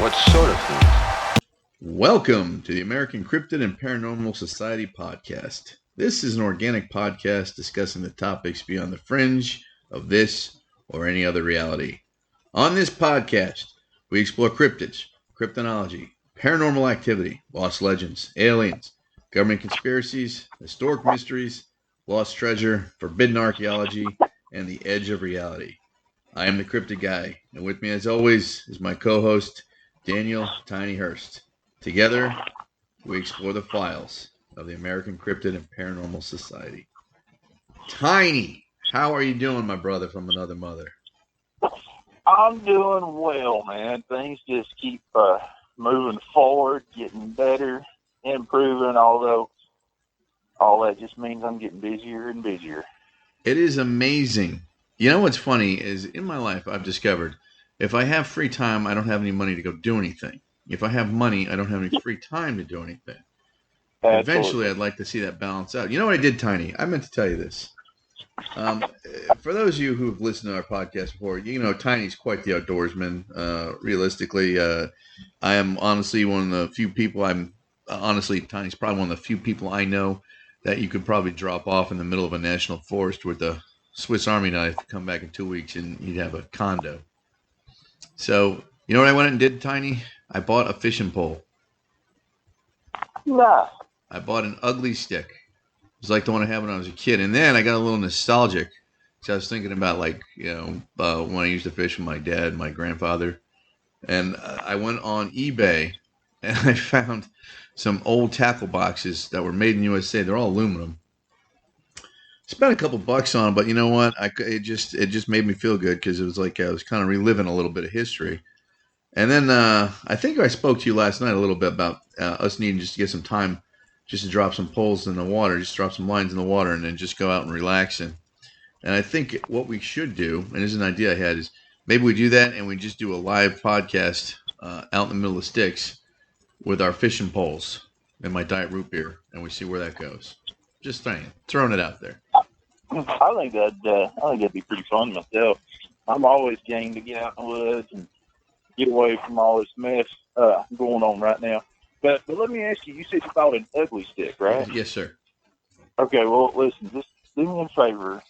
What sort of things? Welcome to the American Cryptid and Paranormal Society podcast. This is an organic podcast discussing the topics beyond the fringe of this or any other reality. On this podcast, we explore cryptids, cryptonology, paranormal activity, lost legends, aliens, government conspiracies, historic mysteries, lost treasure, forbidden archaeology, and the edge of reality. I am the Cryptid Guy, and with me as always is my co-host, Daniel Tiny Hurst. Together, we explore the files of the American Cryptid and Paranormal Society. Tiny, how are you doing, my brother from another mother? I'm doing well, man. Things just keep moving forward, getting better, improving, although all that just means I'm getting busier and busier. It is amazing. You know what's funny is in my life I've discovered if I have free time, I don't have any money to go do anything. If I have money, I don't have any free time to do anything. Absolutely. Eventually, I'd like to see that balance out. You know what I did, Tiny? I meant to tell you this. For those of you who've listened to our podcast before, you know Tiny's quite the outdoorsman. Realistically, I am honestly one of the few people. Tiny's probably one of the few people I know that you could probably drop off in the middle of a national forest with a Swiss Army knife, come back in 2 weeks, and you'd have a condo. So, you know what I went and did, Tiny? I bought a fishing pole. Nice. I bought an ugly stick. It was like the one I had when I was a kid. And then I got a little nostalgic. So I was thinking about, when I used to fish with my dad, my grandfather. And I went on eBay and I found some old tackle boxes that were made in USA. They're all aluminum. Spent a couple bucks on them, but you know what? It just made me feel good because it was like I was kind of reliving a little bit of history. And then I think I spoke to you last night a little bit about us needing just to get some time just to drop some poles in the water, just drop some lines in the water, and then just go out and relax. And I think what we should do, and this is an idea I had, is maybe we do that and we just do a live podcast out in the middle of sticks with our fishing poles and my diet root beer, and we see where that goes. Just saying, throwing it out there. I think that'd be pretty fun myself. I'm always game to get out in the woods and get away from all this mess going on right now. But let me ask you, you said you bought an ugly stick, right? Yes, sir. Okay, well, listen, just do me a favor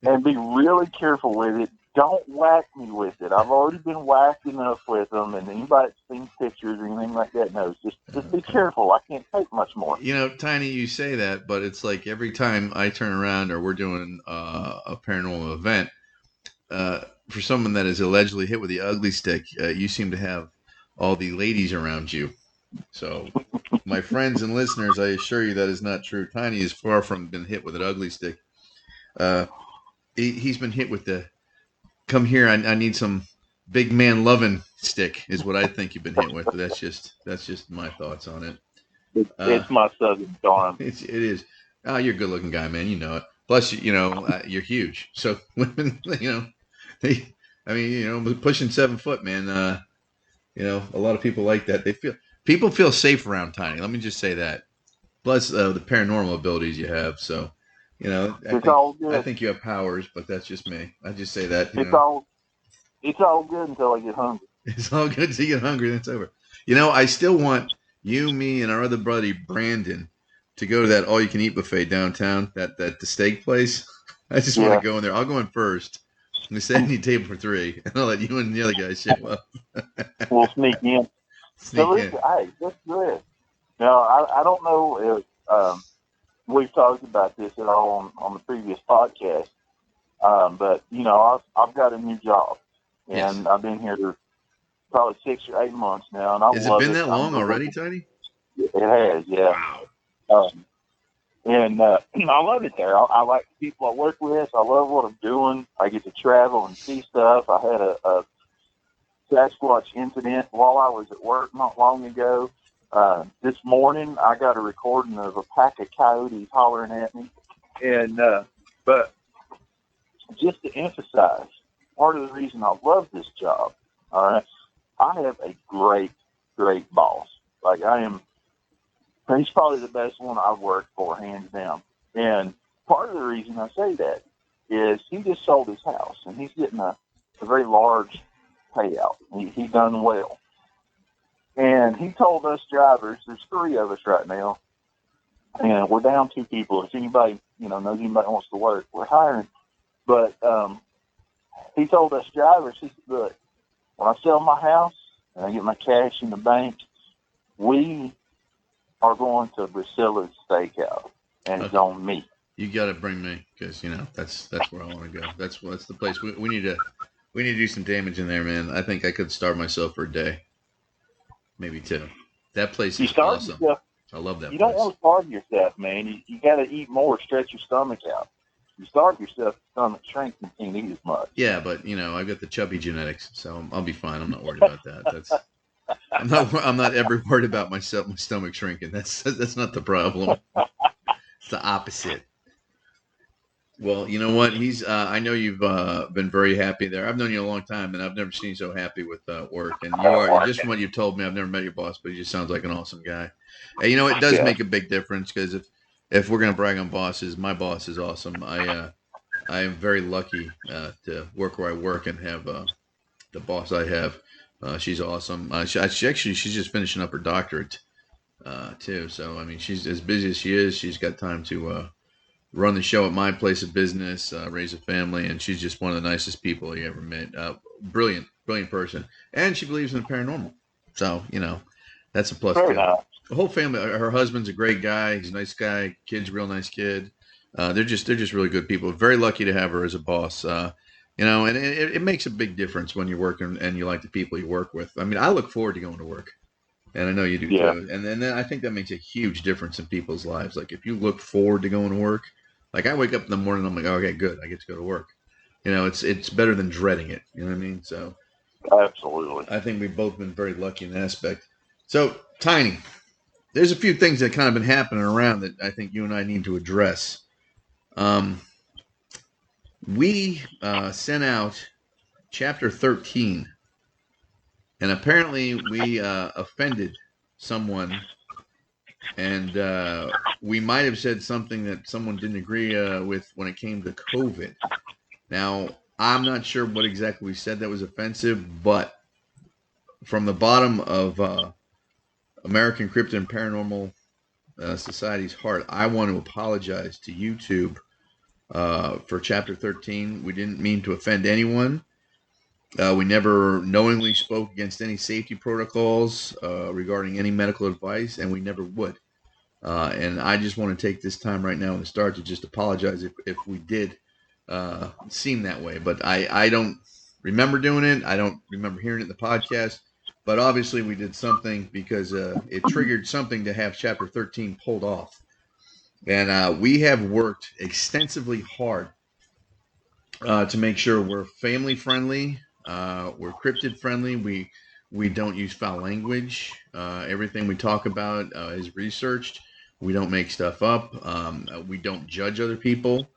and be really careful with it. Don't whack me with it. I've already been whacked enough with them, and anybody that's seen pictures or anything like that knows. Just be careful. I can't take much more. You know, Tiny, you say that, but it's like every time I turn around or we're doing a paranormal event, for someone that is allegedly hit with the ugly stick, you seem to have all the ladies around you. So, my friends and listeners, I assure you that is not true. Tiny is far from been hit with an ugly stick. He's been hit with the come here. I need some big man loving stick is what I think you've been hit with. But that's just my thoughts on it. It's my southern charm. It is. Oh, you're a good looking guy, man. You know it. Plus, you're huge. So women, pushing 7 foot, man. A lot of people like that. People feel safe around Tiny. Let me just say that. Plus the paranormal abilities you have. So, I think you have powers, but that's just me. I just say that. It's all good until I get hungry. It's all good until you get hungry, then it's over. I still want you, me, and our other buddy Brandon to go to that all-you-can-eat buffet downtown, the steak place. I just want to go in there. I'll go in first. We say I need a table for 3, and I'll let you and the other guys show up. We'll sneak in. Hey, that's good. Now, I don't know if we've talked about this at all on the previous podcast, but, I've got a new job, and yes. I've been here probably 6 or 8 months now. And has it been that long already, Tiny? It has, yeah. Wow. I love it there. I like the people I work with. I love what I'm doing. I get to travel and see stuff. I had a Sasquatch incident while I was at work not long ago. This morning, I got a recording of a pack of coyotes hollering at me. But just to emphasize, part of the reason I love this job, all right, I have a great, great boss. He's probably the best one I've worked for, hands down. And part of the reason I say that is he just sold his house, and he's getting a very large payout. He done well. And he told us drivers, there's 3 of us right now, and we're down 2 people. If anybody, knows anybody wants to work, we're hiring. But he told us drivers, he said, look, when I sell my house and I get my cash in the bank, we are going to Priscilla's Steakhouse, and it's on me. You got to bring me, because that's where I want to go. That's the place we need to do some damage in there, man. I think I could starve myself for a day, maybe 2. That place is awesome. I love that place. You don't want to starve yourself, man. You got to eat more, stretch your stomach out. You starve yourself, your stomach shrinks and you can't eat as much. Yeah, but I've got the chubby genetics, so I'll be fine. I'm not worried about that. I'm not ever worried about my stomach shrinking. That's not the problem. It's the opposite. Well, you know what? I know you've been very happy there. I've known you a long time, and I've never seen you so happy with work. And you are, just from what you've told me, I've never met your boss, but he just sounds like an awesome guy. And it does make a big difference, because if we're gonna brag on bosses, my boss is awesome. I am very lucky to work where I work and have the boss I have. She's awesome. She's just finishing up her doctorate too. So I mean, she's as busy as she is. She's got time to run the show at my place of business, raise a family, and she's just one of the nicest people you ever met. Brilliant person, and she believes in the paranormal. So that's a plus too. The whole family. Her husband's a great guy. He's a nice guy. Kid's a real nice kid. They're just really good people. Very lucky to have her as a boss. And it makes a big difference when you're working and you like the people you work with. I mean, I look forward to going to work, and I know you do too. And then I think that makes a huge difference in people's lives. Like if you look forward to going to work, like I wake up in the morning, I'm like, oh, okay, good, I get to go to work. It's better than dreading it. You know what I mean? So absolutely, I think we've both been very lucky in that aspect. So Tiny, there's a few things that kind of been happening around that I think you and I need to address. We sent out Chapter 13, and apparently we offended someone, and we might have said something that someone didn't agree with when it came to COVID. Now, I'm not sure what exactly we said that was offensive, but from the bottom of American Cryptid and Paranormal Society's heart, I want to apologize to YouTube for Chapter 13. We didn't mean to offend anyone. We never knowingly spoke against any safety protocols regarding any medical advice, and we never would. And I just want to take this time right now in the start to just apologize if we did seem that way. But I don't remember doing it. I don't remember hearing it in the podcast. But obviously we did something because it triggered something to have Chapter 13 pulled off. And we have worked extensively hard to make sure we're family friendly, we're cryptid friendly. We don't use foul language. Everything we talk about is researched. We don't make stuff up. We don't judge other people.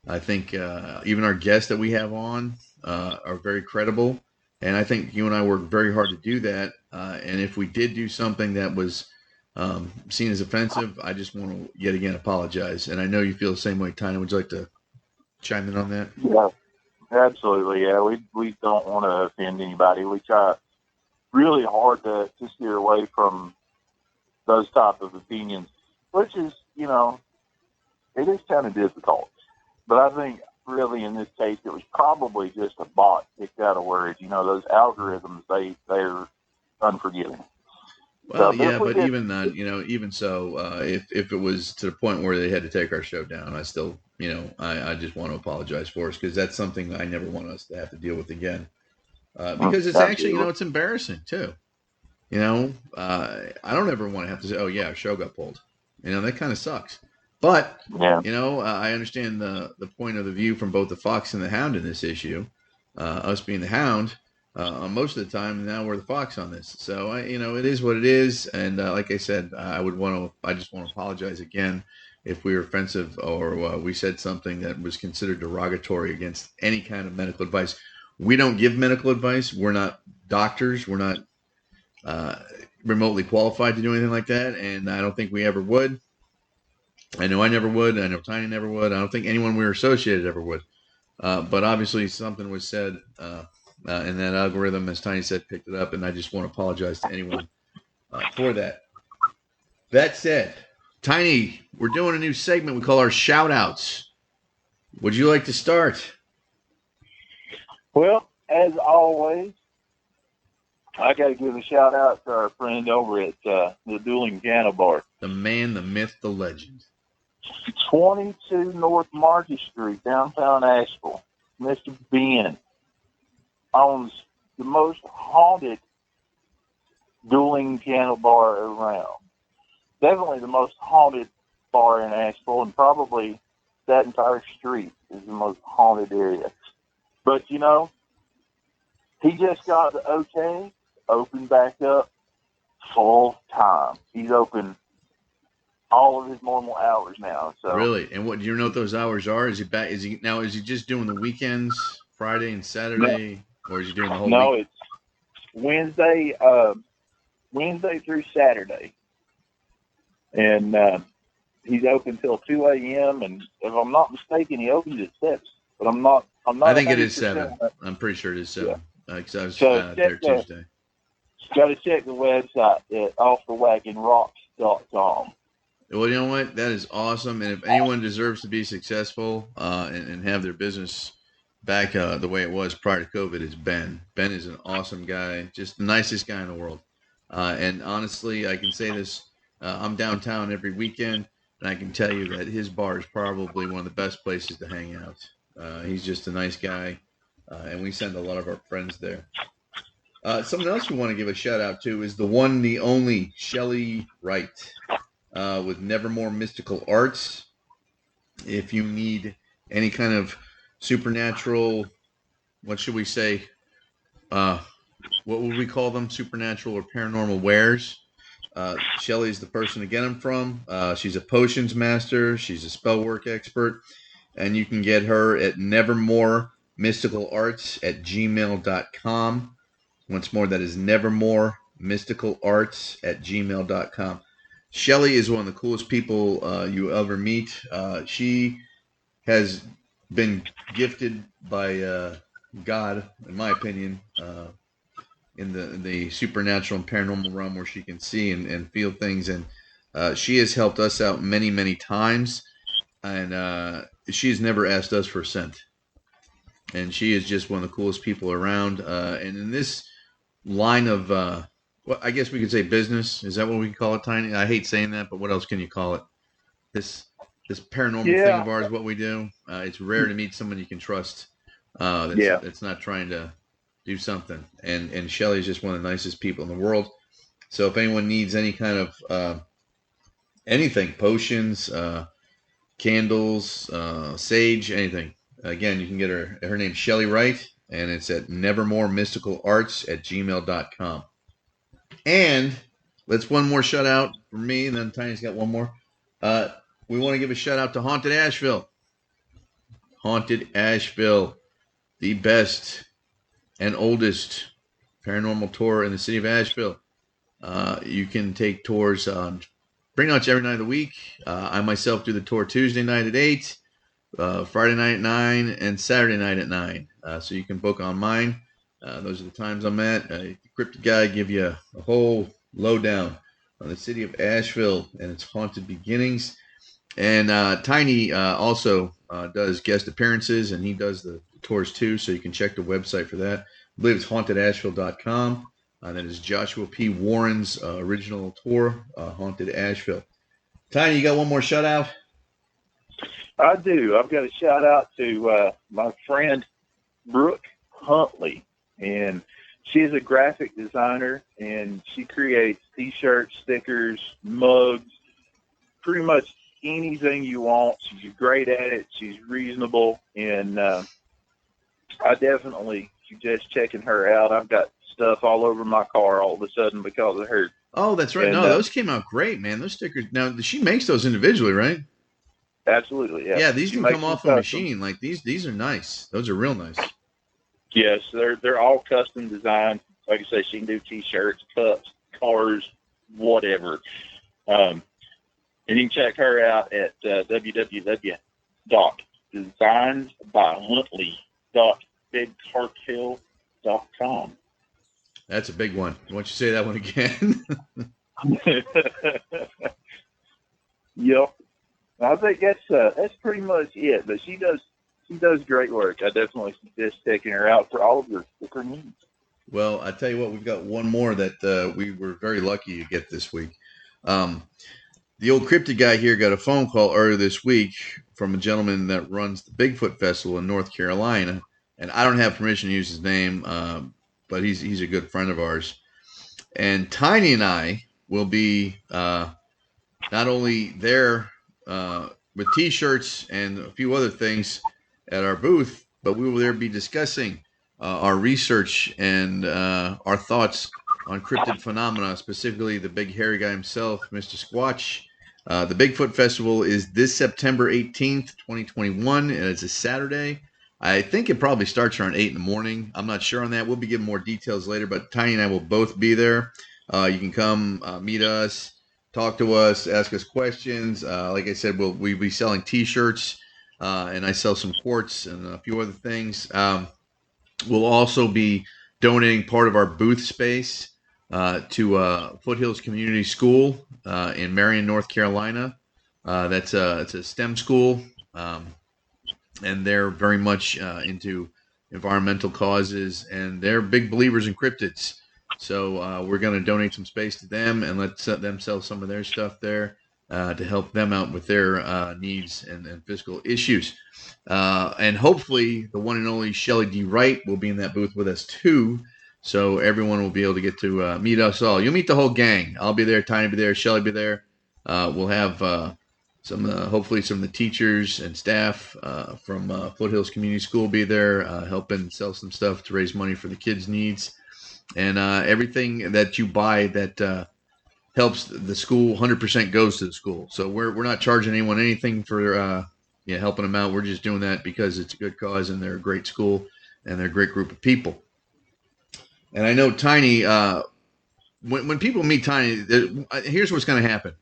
I think even our guests that we have on are very credible. And I think you and I work very hard to do that. And if we did do something that was seen as offensive, I just want to yet again apologize. And I know you feel the same way, Tina. Would you like to chime in on that? Yeah, absolutely. Yeah, we don't want to offend anybody. We try really hard to steer away from those type of opinions, which is, it is kind of difficult. But I think really in this case, it was probably just a bot kicked out of words. Those algorithms, they're unforgiving. Well, so, yeah, but even then, even so, if it was to the point where they had to take our show down, I still, I just want to apologize for us, because that's something I never want us to have to deal with again. Because it's actually, it's embarrassing too. I don't ever want to have to say, oh yeah, our show got pulled. That kind of sucks. But, I understand the point of the view from both the Fox and the Hound in this issue. Us being the Hound, most of the time now we're the Fox on this. So, it is what it is. And like I said, I just want to apologize again if we were offensive or we said something that was considered derogatory against any kind of medical advice. We don't give medical advice. We're not doctors. We're not remotely qualified to do anything like that. And I don't think we ever would. I know I never would. I know Tiny never would. I don't think anyone we were associated ever would. But obviously something was said and that algorithm, as Tiny said, picked it up. And I just want to apologize to anyone for that. That said, Tiny, we're doing a new segment we call our shout-outs. Would you like to start? Well, as always, I got to give a shout out to our friend over at the Dueling Piano Bar. The man, the myth, the legend. 22 North Market Street, downtown Asheville. Mr. Ben owns the most haunted dueling piano bar around. Definitely the most haunted bar in Asheville, and probably that entire street is the most haunted area. But, you know, he just got the okay, open back up full time. He's open all of his normal hours now. So Really? And what do you know what those hours are? Is he back? Is he just doing the weekends, Friday and Saturday, or is he doing the whole no, week? it's Wednesday through Saturday, and he's open till 2 a.m. And if I'm not mistaken, he opens at 7. But I'm not. I think it is 7. 100%. I'm pretty sure it is 7. Because I was So there Tuesday. Got to check the website at offthewagonrocks.com. Well, you know what? That is awesome. And if anyone deserves to be successful and have their business back the way it was prior to COVID, it's Ben. Ben is an awesome guy, just the nicest guy in the world. And honestly, I can say this. I'm downtown every weekend, and I can tell you that his bar is probably one of the best places to hang out. He's just a nice guy, and we send a lot of our friends there. Someone else we want to give a shout out to is the one, the only Shelly Wright with Nevermore Mystical Arts. If you need any kind of supernatural, what should we say? What would we call them? Supernatural or paranormal wares. Shelly's the person to get them from. She's a potions master. She's a spell work expert. And you can get her at nevermoremysticalarts@gmail.com. Once more, that is nevermoremysticalarts@gmail.com. Shelly is one of the coolest people you ever meet. She has been gifted by God, in my opinion, in the supernatural and paranormal realm where she can see and feel things. And she has helped us out many, many times. And she has never asked us for a cent. And she is just one of the coolest people around. And in this line of, well, I guess we could say business. Is that what we call it, Tiny? I hate saying that, but what else can you call it? This paranormal thing of ours, what we do. It's rare to meet someone you can trust. That's not trying to do something. And Shelly is just one of the nicest people in the world. So if anyone needs any kind of anything, potions, candles, sage, anything, again, you can get her. Her name's Shelly Wright, and it's at nevermoremysticalarts@gmail.com. And let's one more shout out for me, and then Tiny's got one more. We want to give a shout out to Haunted Asheville. Haunted Asheville, the best and oldest paranormal tour in the city of Asheville. You can take tours pretty much every night of the week. I myself do the tour Tuesday night at 8, Friday night at 9, and Saturday night at 9. So you can book on mine. Those are the times I'm at. Cryptid Guy give you a whole lowdown on the city of Asheville and its haunted beginnings. And Tiny also does guest appearances, and he does the tours too, so you can check the website for that. I believe it's hauntedasheville.com. That is Joshua P. Warren's original tour, Haunted Asheville. Tiny, you got one more shout out? I do. I've got a shout out to my friend Brooke Huntley, and she is a graphic designer, and she creates T-shirts, stickers, mugs, pretty much anything you want. She's great at it. She's reasonable, and I definitely suggest checking her out. I've got stuff all over my car all of a sudden because of her. Oh, that's right. And, no, those came out great, man. Those stickers. Now, she makes those individually, right? Absolutely, yeah. Yeah, these can come off a machine. Like these are nice. Those are real nice. Yes, they're all custom designed. Like I say, she can do T-shirts, cups, cars, whatever. And you can check her out at www.designsbyhuntley.bigcartel.com. That's a big one. Why don't you say that one again? Yep. I think that's pretty much it. But she does great work. I definitely suggest taking her out for all of her needs. Well, I tell you what, we've got one more that we were very lucky to get this week. The old Cryptid Guy here got a phone call earlier this week from a gentleman that runs the Bigfoot Festival in North Carolina, and I don't have permission to use his name, but he's a good friend of ours. And Tiny and I will be not only there with T-shirts and a few other things at our booth, but we will there be discussing our research and our thoughts on cryptid phenomena, specifically the big hairy guy himself, Mr. Squatch. The Bigfoot Festival is this September 18th, 2021, and it's a Saturday. I think it probably starts around 8 in the morning. I'm not sure on that. We'll be giving more details later, but Tiny and I will both be there. You can come meet us, talk to us, ask us questions. Like I said, we'll be selling T-shirts, and I sell some quartz and a few other things. We'll also be donating part of our booth space to Foothills Community School in Marion, North Carolina. It's a STEM school, and they're very much into environmental causes, and they're big believers in cryptids. So we're going to donate some space to them and let them sell some of their stuff there to help them out with their needs and fiscal issues. And hopefully the one and only Shelly D. Wright will be in that booth with us too. So everyone will be able to get to meet us all. You'll meet the whole gang. I'll be there, Tiny will be there, Shelly will be there. We'll have hopefully some of the teachers and staff from Foothills Community School be there helping sell some stuff to raise money for the kids' needs. And everything that you buy that helps the school 100% goes to the school. So we're not charging anyone anything for helping them out. We're just doing that because it's a good cause and they're a great school and they're a great group of people. And I know Tiny, when people meet Tiny, here's what's going to happen.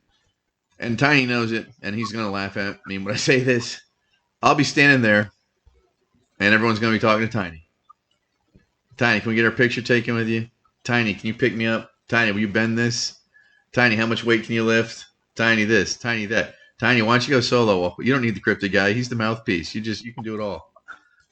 And Tiny knows it, and he's going to laugh at me when I say this. I'll be standing there, and everyone's going to be talking to Tiny. Tiny, can we get our picture taken with you? Tiny, can you pick me up? Tiny, will you bend this? Tiny, how much weight can you lift? Tiny this, Tiny that. Tiny, why don't you go solo? You don't need the Cryptid Guy. He's the mouthpiece. You can do it all.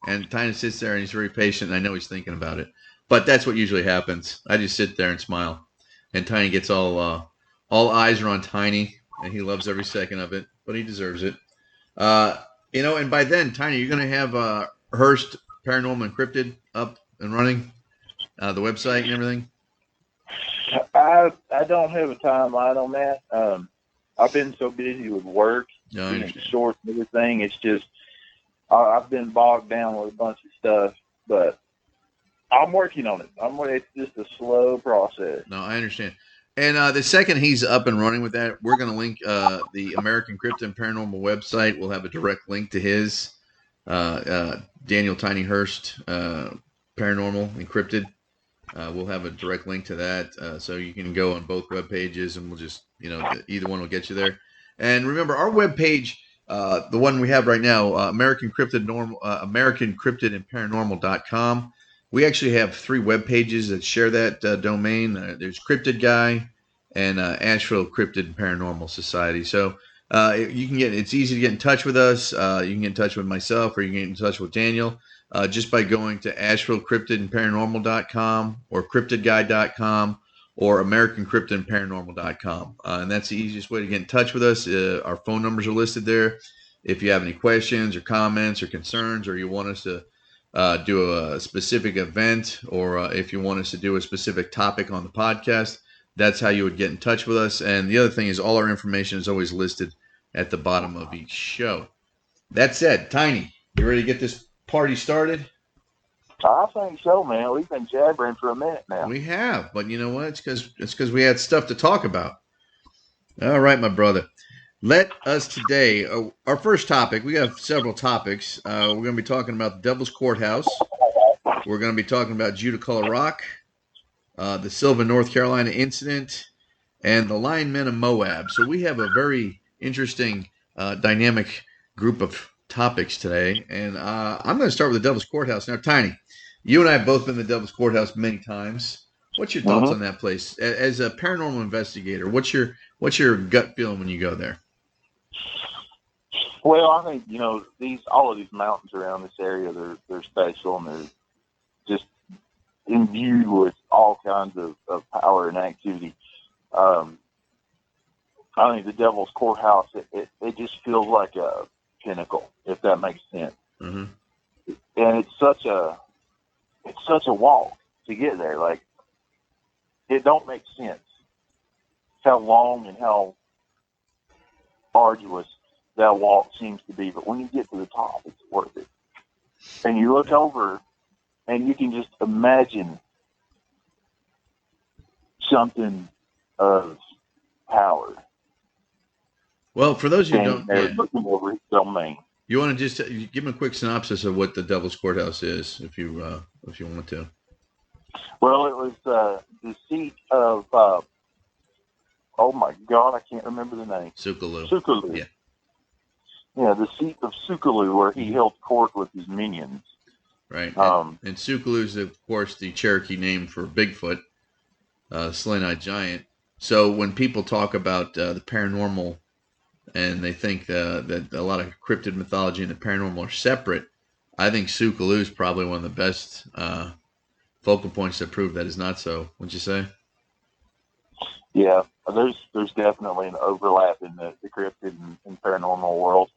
And Tiny sits there, and he's very patient, and I know he's thinking about it. But that's what usually happens. I just sit there and smile. And Tiny gets all eyes are on Tiny, and he loves every second of it, but he deserves it. And by then, Tiny, you're going to have Hurstparanormal and Cryptid up and running, the website and everything? I don't have a timeline on that. I've been so busy with work, being short and everything. It's just I've been bogged down with a bunch of stuff, but I'm working on it. It's just a slow process. No, I understand. And the second he's up and running with that, we're going to link the American Cryptid and Paranormal website. We'll have a direct link to his Daniel Tiny Hurst Paranormal and Cryptid. We'll have a direct link to that, so you can go on both web pages, and we'll just either one will get you there. And remember, our web page, the one we have right now, American Cryptid and Paranormal.com. We actually have 3 web pages that share that domain. There's Cryptid Guy and Ashevillecryptid and Paranormal Society. So it's easy to get in touch with us. You can get in touch with myself, or you can get in touch with Daniel just by going to Ashevillecryptid and Paranormal.com or CryptidGuy.com or American Cryptid and Paranormal.com. And that's the easiest way to get in touch with us. Our phone numbers are listed there. If you have any questions or comments or concerns, or you want us to do a specific event, or if you want us to do a specific topic on the podcast, that's how you would get in touch with us. And the other thing is, all our information is always listed at the bottom of each show. That said, Tiny, you ready to get this party started? I think so, man. We've been jabbering for a minute now. We have, but you know what? It's because we had stuff to talk about. All right, my brother. Let us today, our first topic, we have several topics. We're going to be talking about the Devil's Courthouse. We're going to be talking about Judaculla Rock, the Sylvan, North Carolina incident, and the Lion Men of Moab. So we have a very interesting, dynamic group of topics today. And I'm going to start with the Devil's Courthouse. Now, Tiny, you and I have both been to the Devil's Courthouse many times. What's your thoughts on that place as a paranormal investigator? What's your gut feeling when you go there? Well, I think all of these mountains around this area they're special, and they're just imbued with all kinds of power and activity. I think the Devil's Courthouse it just feels like a pinnacle, if that makes sense. Mm-hmm. And it's such a walk to get there. Like, it don't make sense how long and how arduous that walk seems to be, but when you get to the top, it's worth it. And you look over, and you can just imagine something of power. Well, for those who don't, looking over his domain. You want to just give them a quick synopsis of what the Devil's Courthouse is, if you want to. Well, it was the seat of oh my God, I can't remember the name. Sukalu. Yeah. Yeah, the seat of Sukalu, where he held court with his minions. Right. And Sukalu is, of course, the Cherokee name for Bigfoot, sling-eyed giant. So when people talk about the paranormal, and they think that a lot of cryptid mythology and the paranormal are separate, I think Sukalu is probably one of the best focal points that prove that is not so. Wouldn't you say? Yeah, there's definitely an overlap in the cryptid and paranormal world.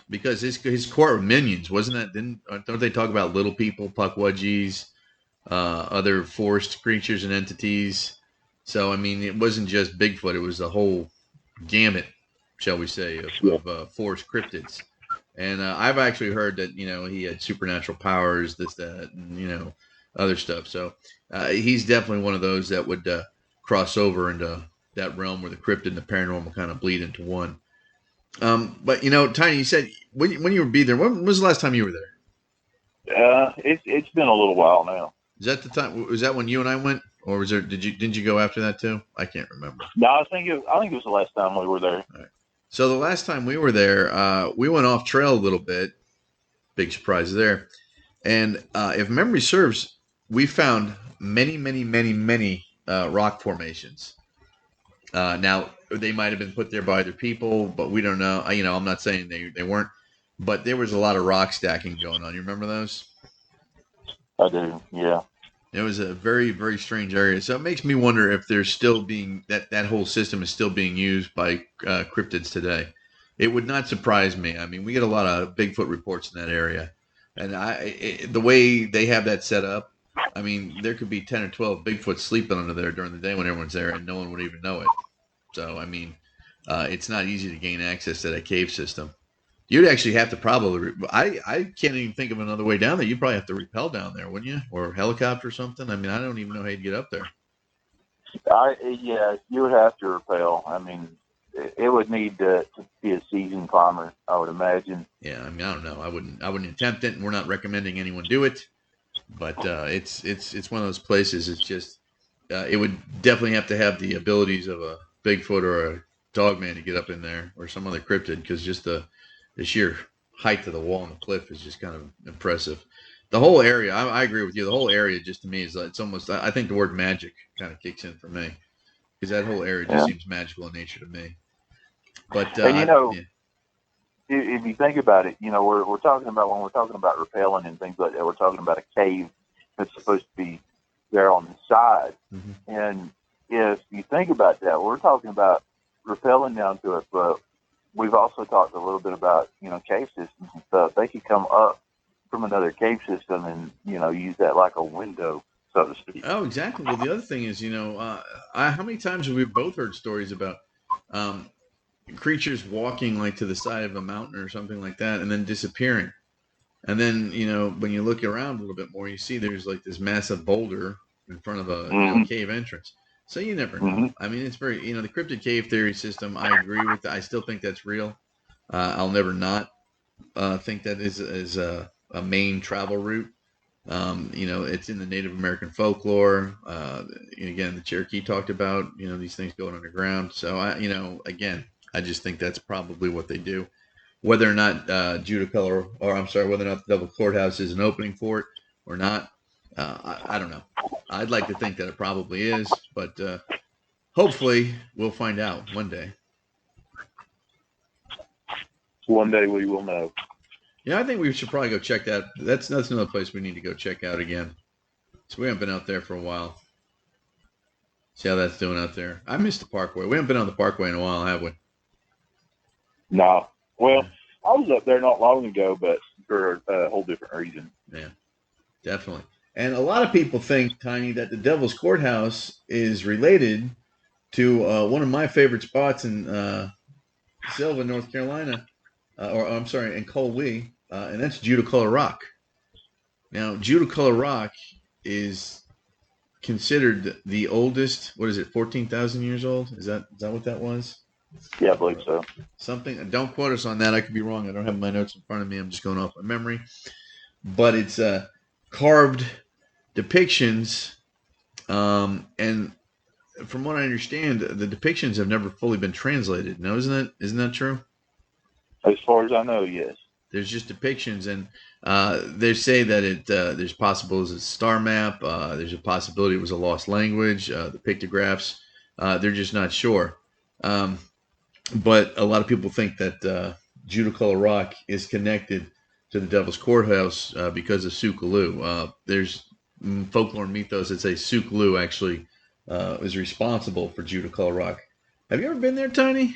Because his court of minions, wasn't that? Don't they talk about little people, puckwudgies, other forest creatures and entities? So I mean, it wasn't just Bigfoot; it was the whole gamut, shall we say, of forest cryptids. And I've actually heard that he had supernatural powers, this, that, and other stuff. So he's definitely one of those that would cross over into that realm where the cryptid and the paranormal kind of bleed into one. But Tiny, you said when you would be there, when was the last time you were there? It's been a little while now. Is that the time? Was that when you and I went, or was there? Didn't you go after that too? I can't remember. No, I think it was the last time we were there. All right. So the last time we were there, we went off trail a little bit. Big surprise there. And if memory serves, we found many rock formations. Now, they might have been put there by other people, but we don't know. I'm not saying they weren't, but there was a lot of rock stacking going on. You remember those? I do, yeah. It was a very, very strange area. So it makes me wonder if there's still being, that whole system is still being used by cryptids today. It would not surprise me. I mean, we get a lot of Bigfoot reports in that area. And the way they have that set up, I mean, there could be 10 or 12 Bigfoot sleeping under there during the day when everyone's there, and no one would even know it. So, I mean, it's not easy to gain access to that cave system. You'd actually have to probably, I can't even think of another way down there. You'd probably have to rappel down there, wouldn't you? Or helicopter or something. I mean, I don't even know how you'd get up there. Yeah, you would have to rappel. I mean, it would need to be a seasoned climber, I would imagine. Yeah, I mean, I don't know. I wouldn't attempt it, and we're not recommending anyone do it. But it's one of those places. It's just it would definitely have to have the abilities of a Bigfoot or a Dogman to get up in there, or some other cryptid, because just the sheer height of the wall and the cliff is just kind of impressive. The whole area, I agree with you. The whole area, just to me, is it's almost. I think the word magic kind of kicks in for me, because that whole area just seems magical in nature to me. But and if you think about it, we're talking about, when we're talking about rappelling and things like that, we're talking about a cave that's supposed to be there on the side. Mm-hmm. And if you think about that, we're talking about rappelling down to it, but we've also talked a little bit about, cave systems and stuff. They could come up from another cave system and, use that like a window, so to speak. Oh, exactly. Well, the other thing is, how many times have we both heard stories about creatures walking like to the side of a mountain or something like that and then disappearing? And then, when you look around a little bit more, you see there's like this massive boulder in front of a cave entrance. So you never know. Mm-hmm. I mean, it's very, the cryptid cave theory system, I agree with that. I still think that's real. I'll never not think that is a main travel route. It's in the Native American folklore. Again, the Cherokee talked about, these things going underground. So, I just think that's probably what they do. Whether or not whether or not the Devil's Courthouse is an opening for it or not, I don't know. I'd like to think that it probably is, but hopefully we'll find out one day. One day we will know. Yeah, I think we should probably go check that. That's another place we need to go check out again. So we haven't been out there for a while. See how that's doing out there. I missed the Parkway. We haven't been on the Parkway in a while, have we? No. Well, I was up there not long ago, but for a whole different reason. Yeah, definitely. And a lot of people think, Tiny, that the Devil's Courthouse is related to one of my favorite spots in Silva, North Carolina, or I'm sorry, in Colwee, and that's Judicola Rock. Now, Judicola Rock is considered the oldest. What is it? 14,000 years old? Is that what that was? Yeah, I believe so. Something. Don't quote us on that. I could be wrong. I don't have my notes in front of me. I'm just going off my memory. But it's carved depictions, and from what I understand, the depictions have never fully been translated. Now, isn't that true? As far as I know, yes. There's just depictions, and they say that there's possible as a star map. There's a possibility it was a lost language. The pictographs, they're just not sure. But a lot of people think that Judicola Rock is connected to the Devil's Courthouse because of Sukaloo. There's folklore and mythos that say Sukaloo actually is responsible for Judicola Rock. Have you ever been there, Tiny?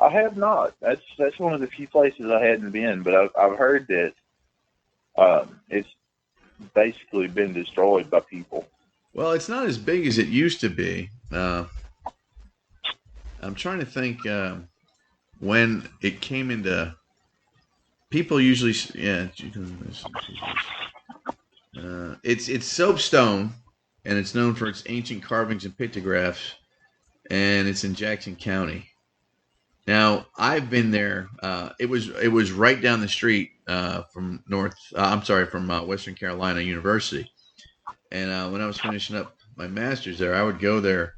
I have not. That's one of the few places I hadn't been, but I've heard that it's basically been destroyed by people. Well, it's not as big as it used to be. I'm trying to think when it came into. People usually, yeah. It's soapstone, and it's known for its ancient carvings and pictographs, and it's in Jackson County. Now, I've been there. It was right down the street from Western Carolina University. And when I was finishing up my master's there, I would go there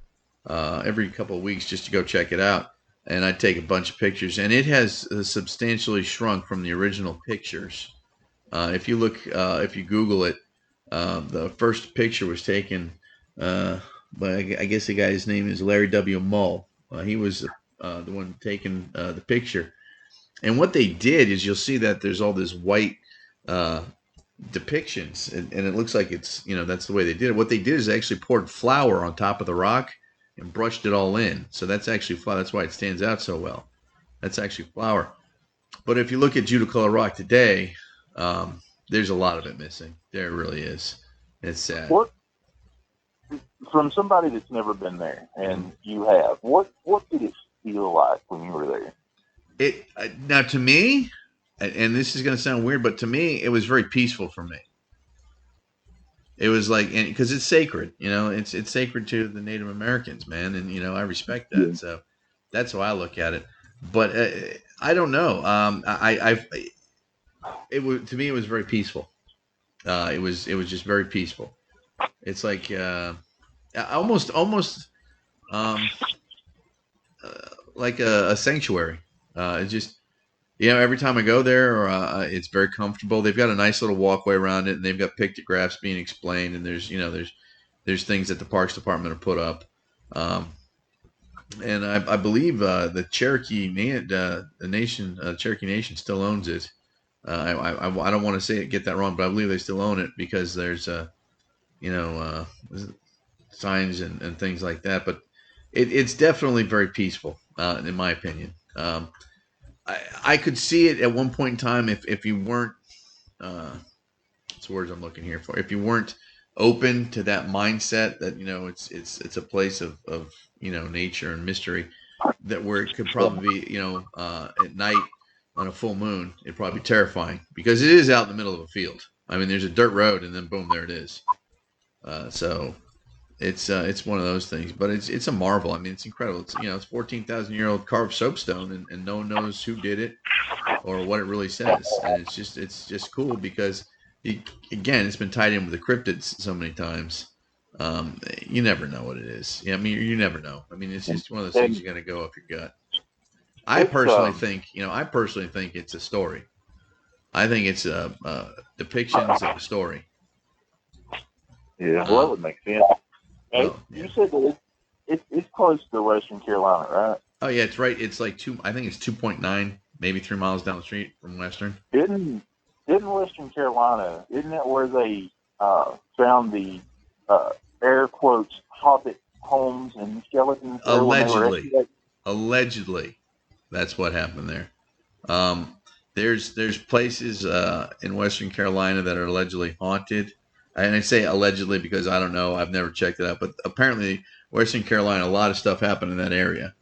every couple of weeks just to go check it out. And I'd take a bunch of pictures. And it has substantially shrunk from the original pictures. If you Google it, the first picture was taken by, I guess the guy's name is Larry W. Mull. He was the one taking the picture. And what they did is you'll see that there's all this white depictions, and it looks like it's, that's the way they did it. What they did is they actually poured flour on top of the rock and brushed it all in. So that's actually flour. That's why it stands out so well. That's actually flour. But if you look at Judicola Rock today, there's a lot of it missing. There really is. It's sad. From somebody that's never been there, and you have, what did it feel like when you were there? Now, to me, and this is going to sound weird, but to me, it was very peaceful for me. It was like, because it's sacred, it's sacred to the Native Americans, man, and I respect that. Yeah. So that's how I look at it. But I don't know. To me, it was very peaceful. It was just very peaceful. It's like almost like a sanctuary. It's just, every time I go there, it's very comfortable. They've got a nice little walkway around it, and they've got pictographs being explained, and there's things that the Parks Department have put up. And I believe the Cherokee Cherokee Nation still owns it. I don't want to get that wrong, but I believe they still own it because there's signs and things like that. But it's definitely very peaceful, in my opinion. I could see it at one point in time if you weren't. What's the words I'm looking here for? If you weren't open to that mindset that it's a place of nature and mystery, that where it could probably be at night on a full moon, it'd probably be terrifying because it is out in the middle of a field. I mean, there's a dirt road, and then boom, there it is. So it's one of those things, but it's a marvel. I mean, it's incredible. It's 14,000-year-old carved soapstone, and no one knows who did it or what it really says. And it's just cool because it's been tied in with the cryptids so many times. You never know what it is. Yeah, I mean, you never know. I mean, it's just one of those things you got to go off your gut. I personally think it's a story. I think it's depictions of a story. Yeah, well, that would make sense. Hey, Well, yeah. you said that it's close to Western Carolina, right? Oh yeah, it's right. It's like I think it's 2.9, maybe 3 miles down the street from Western. Isn't Western Carolina? Isn't that where they found the air quotes hobbit homes and skeletons there when they were Allegedly, excavating? allegedly, that's what happened there. Um, there's places in Western Carolina that are allegedly haunted, and I say allegedly because I don't know. I've never checked it out, but apparently Western Carolina, a lot of stuff happened in that area.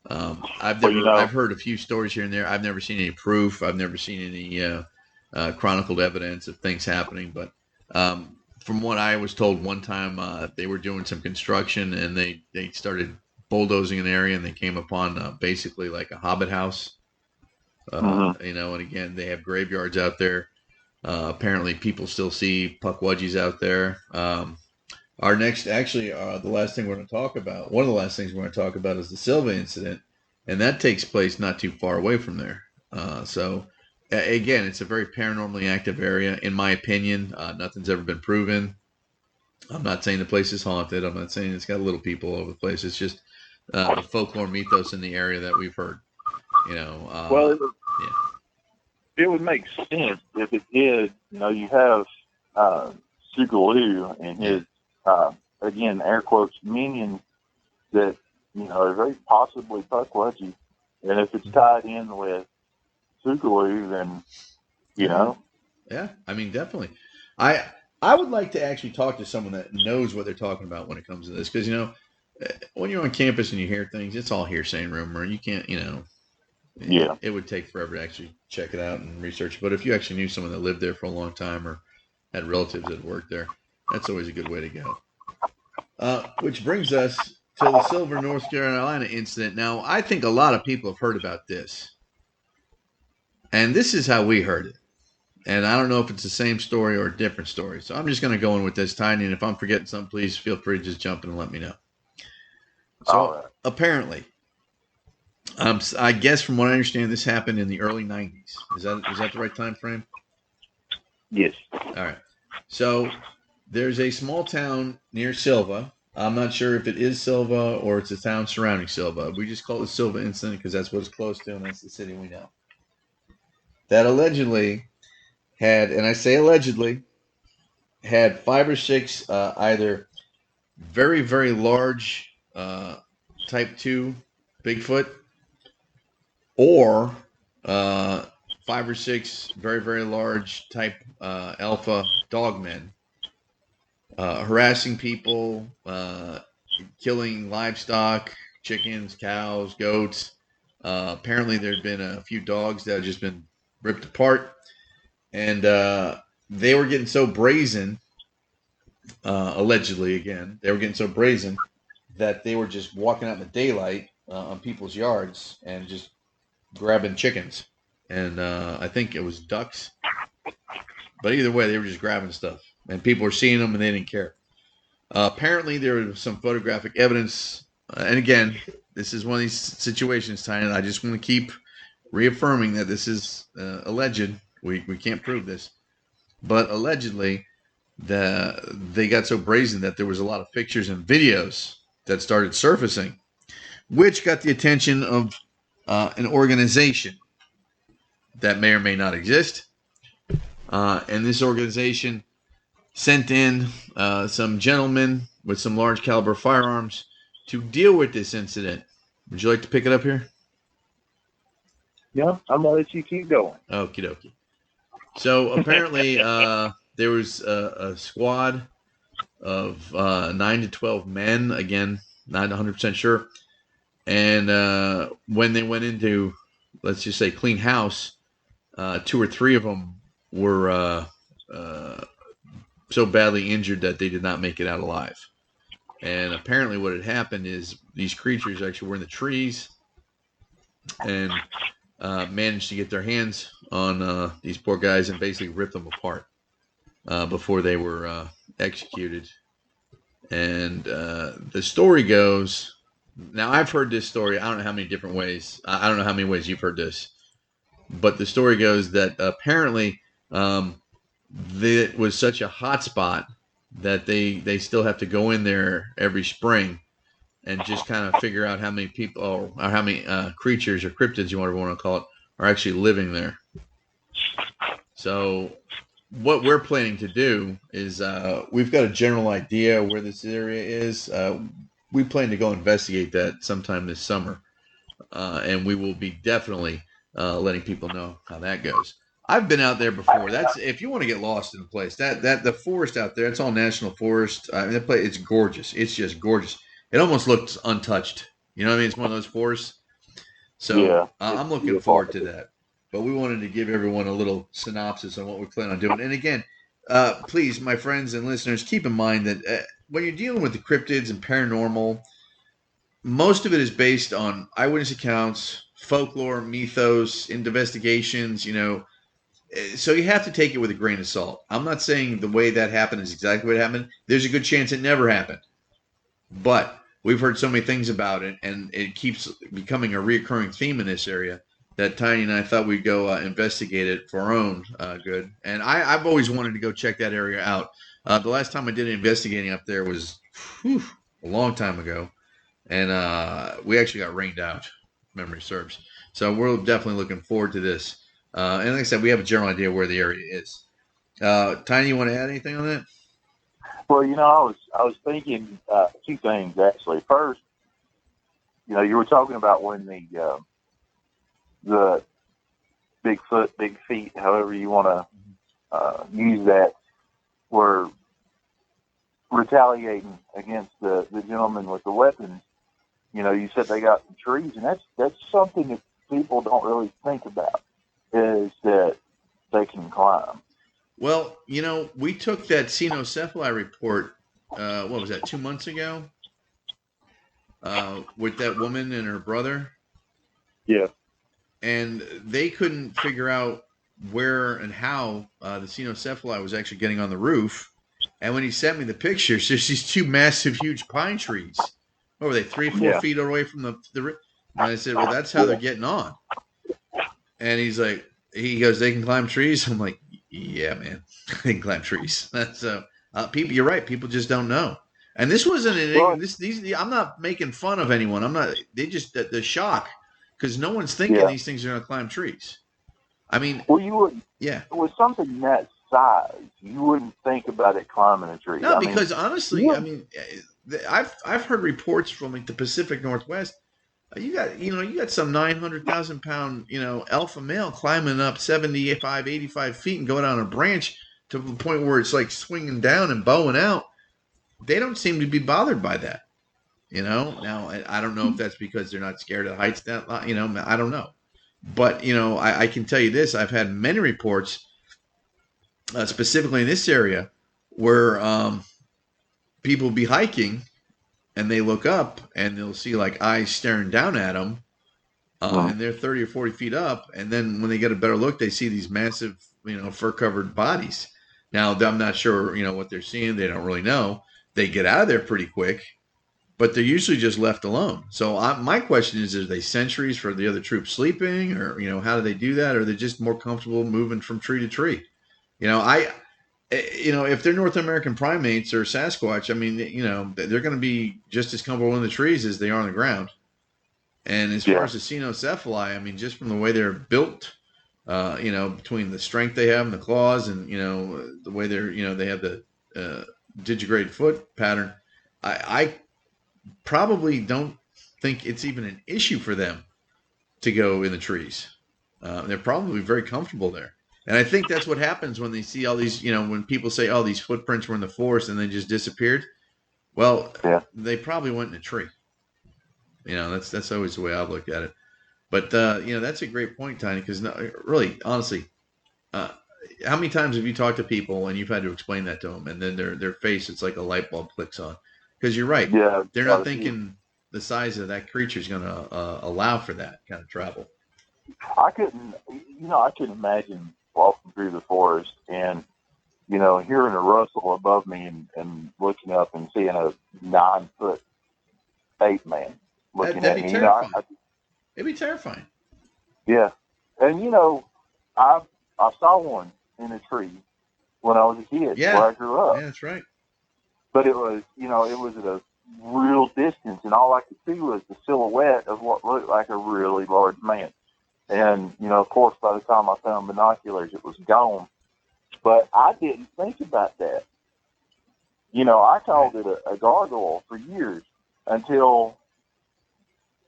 Well, you know, I've heard a few stories here and there. I've never seen any proof. I've never seen any chronicled evidence of things happening. But from what I was told one time, they were doing some construction and they started bulldozing an area and they came upon basically like a hobbit house. You know, and again, they have graveyards out there. Apparently, people still see puckwudgies out there. Our next, actually, the last thing we're going to talk about, one of the last things we're going to talk about is the Silva incident, and that takes place not too far away from there. Again, it's a very paranormally active area, in my opinion. Nothing's ever been proven. I'm not saying the place is haunted. I'm not saying it's got little people all over the place. It's just the folklore mythos in the area that we've heard. You know, well, yeah. it would make sense if it did. You know, you have Sugaloo and his again air quotes minions that are very possibly puckwudgie, and if it's tied in with Sugaloo, then you know. Yeah, I mean, definitely. I would like to actually talk to someone that knows what they're talking about when it comes to this, because when you're on campus and you hear things, it's all hearsay and rumor. You can't, Yeah. it would take forever to actually check it out and research. But if you actually knew someone that lived there for a long time or had relatives that worked there, that's always a good way to go. Which brings us to the Silver, North Carolina incident. Now, I think a lot of people have heard about this. And this is how we heard it. And I don't know if it's the same story or a different story. So I'm just going to go in with this, Tiny. And if I'm forgetting something, please feel free to just jump in and let me know. So apparently, I guess from what I understand, this happened in the early 90s. Is that the right time frame? Yes. All right. So there's a small town near Silva. I'm not sure if it is Silva or it's a town surrounding Silva. We just call it the Silva incident because that's what it's close to and that's the city we know. That allegedly had, and I say allegedly, had 5 or 6 either very, very large type 2 Bigfoot or 5 or 6 very, very large type alpha dogmen harassing people, killing livestock, chickens, cows, goats. Apparently, there had been a few dogs that had just been ripped apart. And they were getting so brazen, allegedly again, they were getting so brazen that they were just walking out in the daylight on people's yards and just grabbing chickens. And I think it was ducks. But either way, they were just grabbing stuff. And people were seeing them and they didn't care. Apparently, there was some photographic evidence. And again, this is one of these situations, Tiny, and I just want to keep reaffirming that this is alleged. We can't prove this. But allegedly, they got so brazen that there was a lot of pictures and videos that started surfacing, which got the attention of an organization that may or may not exist. And this organization sent in some gentlemen with some large caliber firearms to deal with this incident. Would you like to pick it up here? Yeah, I'm going to let you keep going. Okie dokie. So apparently there was a squad of 9 to 12 men. Again, not 100% sure. And when they went into, let's just say, clean house, 2 or 3 of them were so badly injured that they did not make it out alive. And apparently what had happened is these creatures actually were in the trees and managed to get their hands on these poor guys and basically rip them apart before they were executed. And the story goes, now I've heard this story, I don't know how many different ways. I don't know how many ways you've heard this. But the story goes that apparently it was such a hot spot that they still have to go in there every spring and just kind of figure out how many people or how many creatures or cryptids you want to call it are actually living there. So what we're planning to do is we've got a general idea where this area is. We plan to go investigate that sometime this summer, and we will be definitely letting people know how that goes. I've been out there before. That's if you want to get lost in a place. That the forest out there, it's all national forest. I mean, that place, it's gorgeous. It's just gorgeous. It almost looks untouched. You know what I mean? It's one of those forests. So Yeah, I'm looking forward to that. But we wanted to give everyone a little synopsis on what we plan on doing. And again, please, my friends and listeners, keep in mind that when you're dealing with the cryptids and paranormal, most of it is based on eyewitness accounts, folklore, mythos, investigations, so you have to take it with a grain of salt. I'm not saying the way that happened is exactly what happened. There's a good chance it never happened. But we've heard so many things about it, and it keeps becoming a reoccurring theme in this area that Tiny and I thought we'd go investigate it for our own good. And I've always wanted to go check that area out. The last time I did investigating up there was a long time ago. And we actually got rained out, if memory serves. So we're definitely looking forward to this. And like I said, we have a general idea where the area is. Tiny, you want to add anything on that? Well, I was thinking two things actually. First, you were talking about when the Bigfoot, big feet, however you want to use that, were retaliating against the gentleman with the weapons. You said they got some trees, and that's something that people don't really think about, is that they can climb. Well, we took that cynocephaly report, what was that, 2 months ago? With that woman and her brother. Yeah. And they couldn't figure out where and how the cynocephaly was actually getting on the roof. And when he sent me the pictures, there's these two massive, huge pine trees. What were they, 3 or 4 feet away from the roof? And I said, well, that's how they're getting on. And he goes, they can climb trees? I'm like, yeah, man, they can climb trees. So people, you're right. People just don't know. And this wasn't I'm not making fun of anyone. They just, the shock, because no one's thinking these things are going to climb trees. I mean, well, you would, with something that size, you wouldn't think about it climbing a tree. No, because honestly, I've heard reports from like the Pacific Northwest. You got some 900,000 pound, alpha male climbing up 75, 85 feet and going on a branch to the point where it's like swinging down and bowing out. They don't seem to be bothered by that. Now I don't know if that's because they're not scared of heights. I don't know. But, I can tell you this. I've had many reports, specifically in this area, where people be hiking and they look up and they'll see like eyes staring down at them, and they're 30 or 40 feet up. And then when they get a better look, they see these massive, fur-covered bodies. Now, I'm not sure, what they're seeing. They don't really know. They get out of there pretty quick, but they're usually just left alone. So my question is, are they sentries for the other troops sleeping, or, how do they do that? Or are they just more comfortable moving from tree to tree? If they're North American primates or Sasquatch, I mean, they're going to be just as comfortable in the trees as they are on the ground. And as far as the cynocephaly, I mean, just from the way they're built, between the strength they have in the claws and, the way they have the digitigrade foot pattern, I probably don't think it's even an issue for them to go in the trees. They're probably very comfortable there. And I think that's what happens when they see all these, when people say, oh, these footprints were in the forest and they just disappeared. Well, they probably went in a tree. That's always the way I've looked at it. But, that's a great point, Tiny, because really, honestly, how many times have you talked to people and you've had to explain that to them, and then their face, it's like a light bulb clicks on? Because you're right. Yeah, they're not thinking the size of that creature is going to allow for that kind of travel. I couldn't imagine walking through the forest and, hearing a rustle above me and looking up and seeing a 9-foot ape man looking at me. It'd be terrifying. Yeah. And, I saw one in a tree when I was a kid where I grew up. Yeah, that's right. but it was, you know, it was at a real distance, and all I could see was the silhouette of what looked like a really large man. And, you know, of course, by the time I found binoculars, it was gone. But I didn't think about that. You know, I called it a gargoyle for years until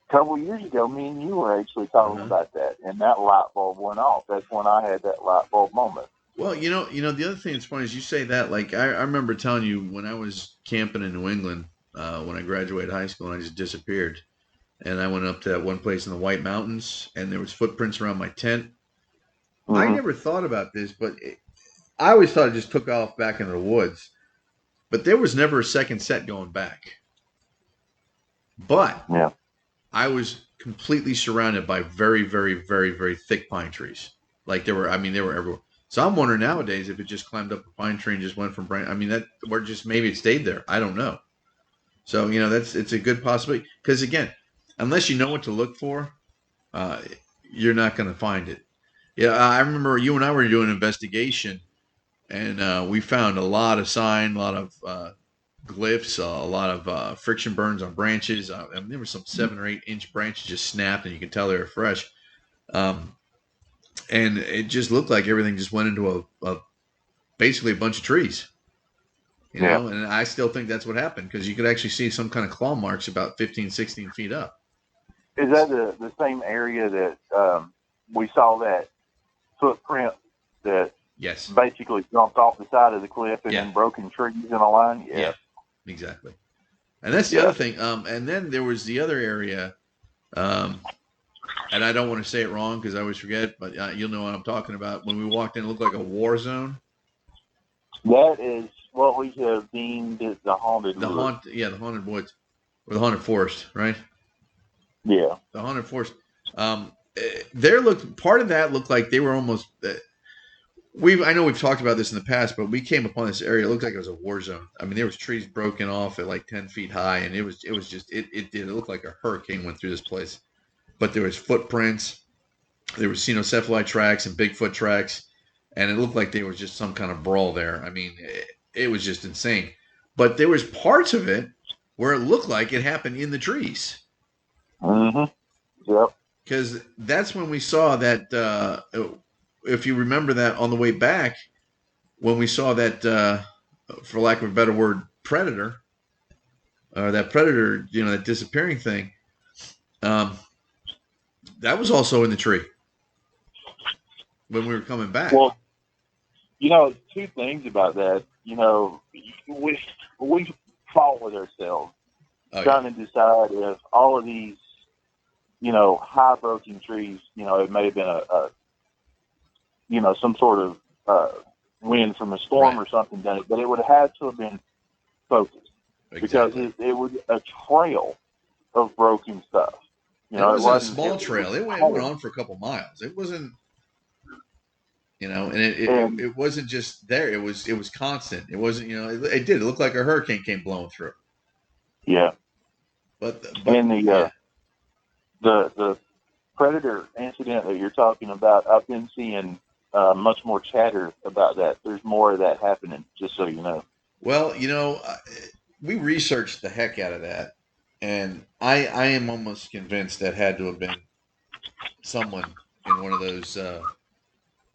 a couple of years ago, me and you were actually talking about that, and that light bulb went off. That's when I had that light bulb moment. Well, the other thing that's funny is you say that, like, I remember telling you when I was camping in New England, when I graduated high school, and I just disappeared. And I went up to that one place in the White Mountains, and there was footprints around my tent. Mm-hmm. I never thought about this, but I always thought it just took off back into the woods. But there was never a second set going back. But yeah. I was completely surrounded by very, very, very, very thick pine trees. Like they were everywhere. So I'm wondering nowadays if it just climbed up a pine tree and just went from branch. I mean, or just maybe it stayed there. I don't know. So, it's a good possibility. Because again, unless you know what to look for, you're not going to find it. Yeah, I remember you and I were doing an investigation, and we found a lot of sign, a lot of glyphs, a lot of friction burns on branches. There were some 7 or 8 inch branches just snapped, and you could tell they were fresh. And it just looked like everything just went into basically a bunch of trees. You know, and I still think that's what happened because you could actually see some kind of claw marks about 15, 16 feet up. Is that the same area that we saw that footprint that Yes. basically jumped off the side of the cliff and then broken trees in a line? Yeah, exactly. And that's the other thing. And then there was the other area, and I don't want to say it wrong because I always forget, but you'll know what I'm talking about. When we walked in, it looked like a war zone. That is what we have deemed as the haunted woods. The haunted woods, or the haunted forest, right? Yeah, the haunted forest. Part of that looked like they were almost. I know we've talked about this in the past, but we came upon this area. It looked like it was a war zone. I mean, there was trees broken off at like 10 feet high, and it looked like a hurricane went through this place. But there was footprints, there was cynocephaly tracks and Bigfoot tracks, and it looked like there was just some kind of brawl there. I mean, it was just insane. But there was parts of it where it looked like it happened in the trees. Mm-hmm. Yep. Because that's when we saw that, if you remember that on the way back, when we saw that, for lack of a better word, predator, or that predator, that disappearing thing, that was also in the tree when we were coming back. Well, 2 things about that. We fought with ourselves trying to decide if all of these, high broken trees, it may have been some sort of wind from a storm or something done it, but it would have had to have been focused because it was a trail of broken stuff. It wasn't a small trail. It went on for a couple miles. It wasn't, and it wasn't just there. It was constant. It wasn't, it did. It looked like a hurricane came blowing through. Yeah. But and the predator incident that you're talking about, I've been seeing much more chatter about that. There's more of that happening, just so you know. Well, we researched the heck out of that, and I am almost convinced that had to have been someone in one of those,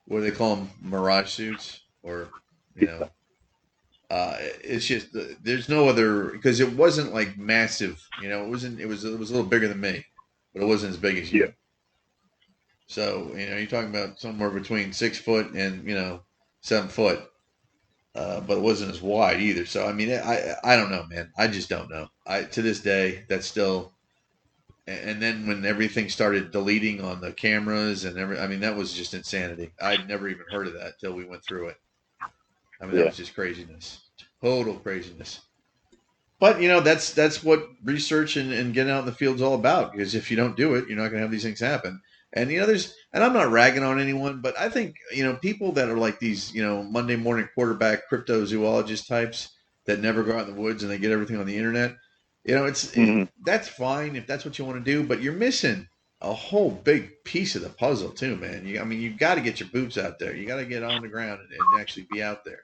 what do they call them, mirage suits, or, it's just there's no other, because it wasn't like massive, it was a little bigger than me, but it wasn't as big as you. So, you're talking about somewhere between 6 foot and, 7 foot. But it wasn't as wide either. So, I mean, I don't know, man. I just don't know. To this day, that's still, and then when everything started deleting on the cameras and that was just insanity. I'd never even heard of that till we went through it. I mean, that was just craziness. Total craziness. But, that's what research and getting out in the field is all about. Because if you don't do it, you're not going to have these things happen. And, and I'm not ragging on anyone, but I think, people that are like these, Monday morning quarterback cryptozoologist types that never go out in the woods and they get everything on the internet, that's fine if that's what you want to do, but you're missing a whole big piece of the puzzle too, man. You've got to get your boots out there. You got to get on the ground and actually be out there.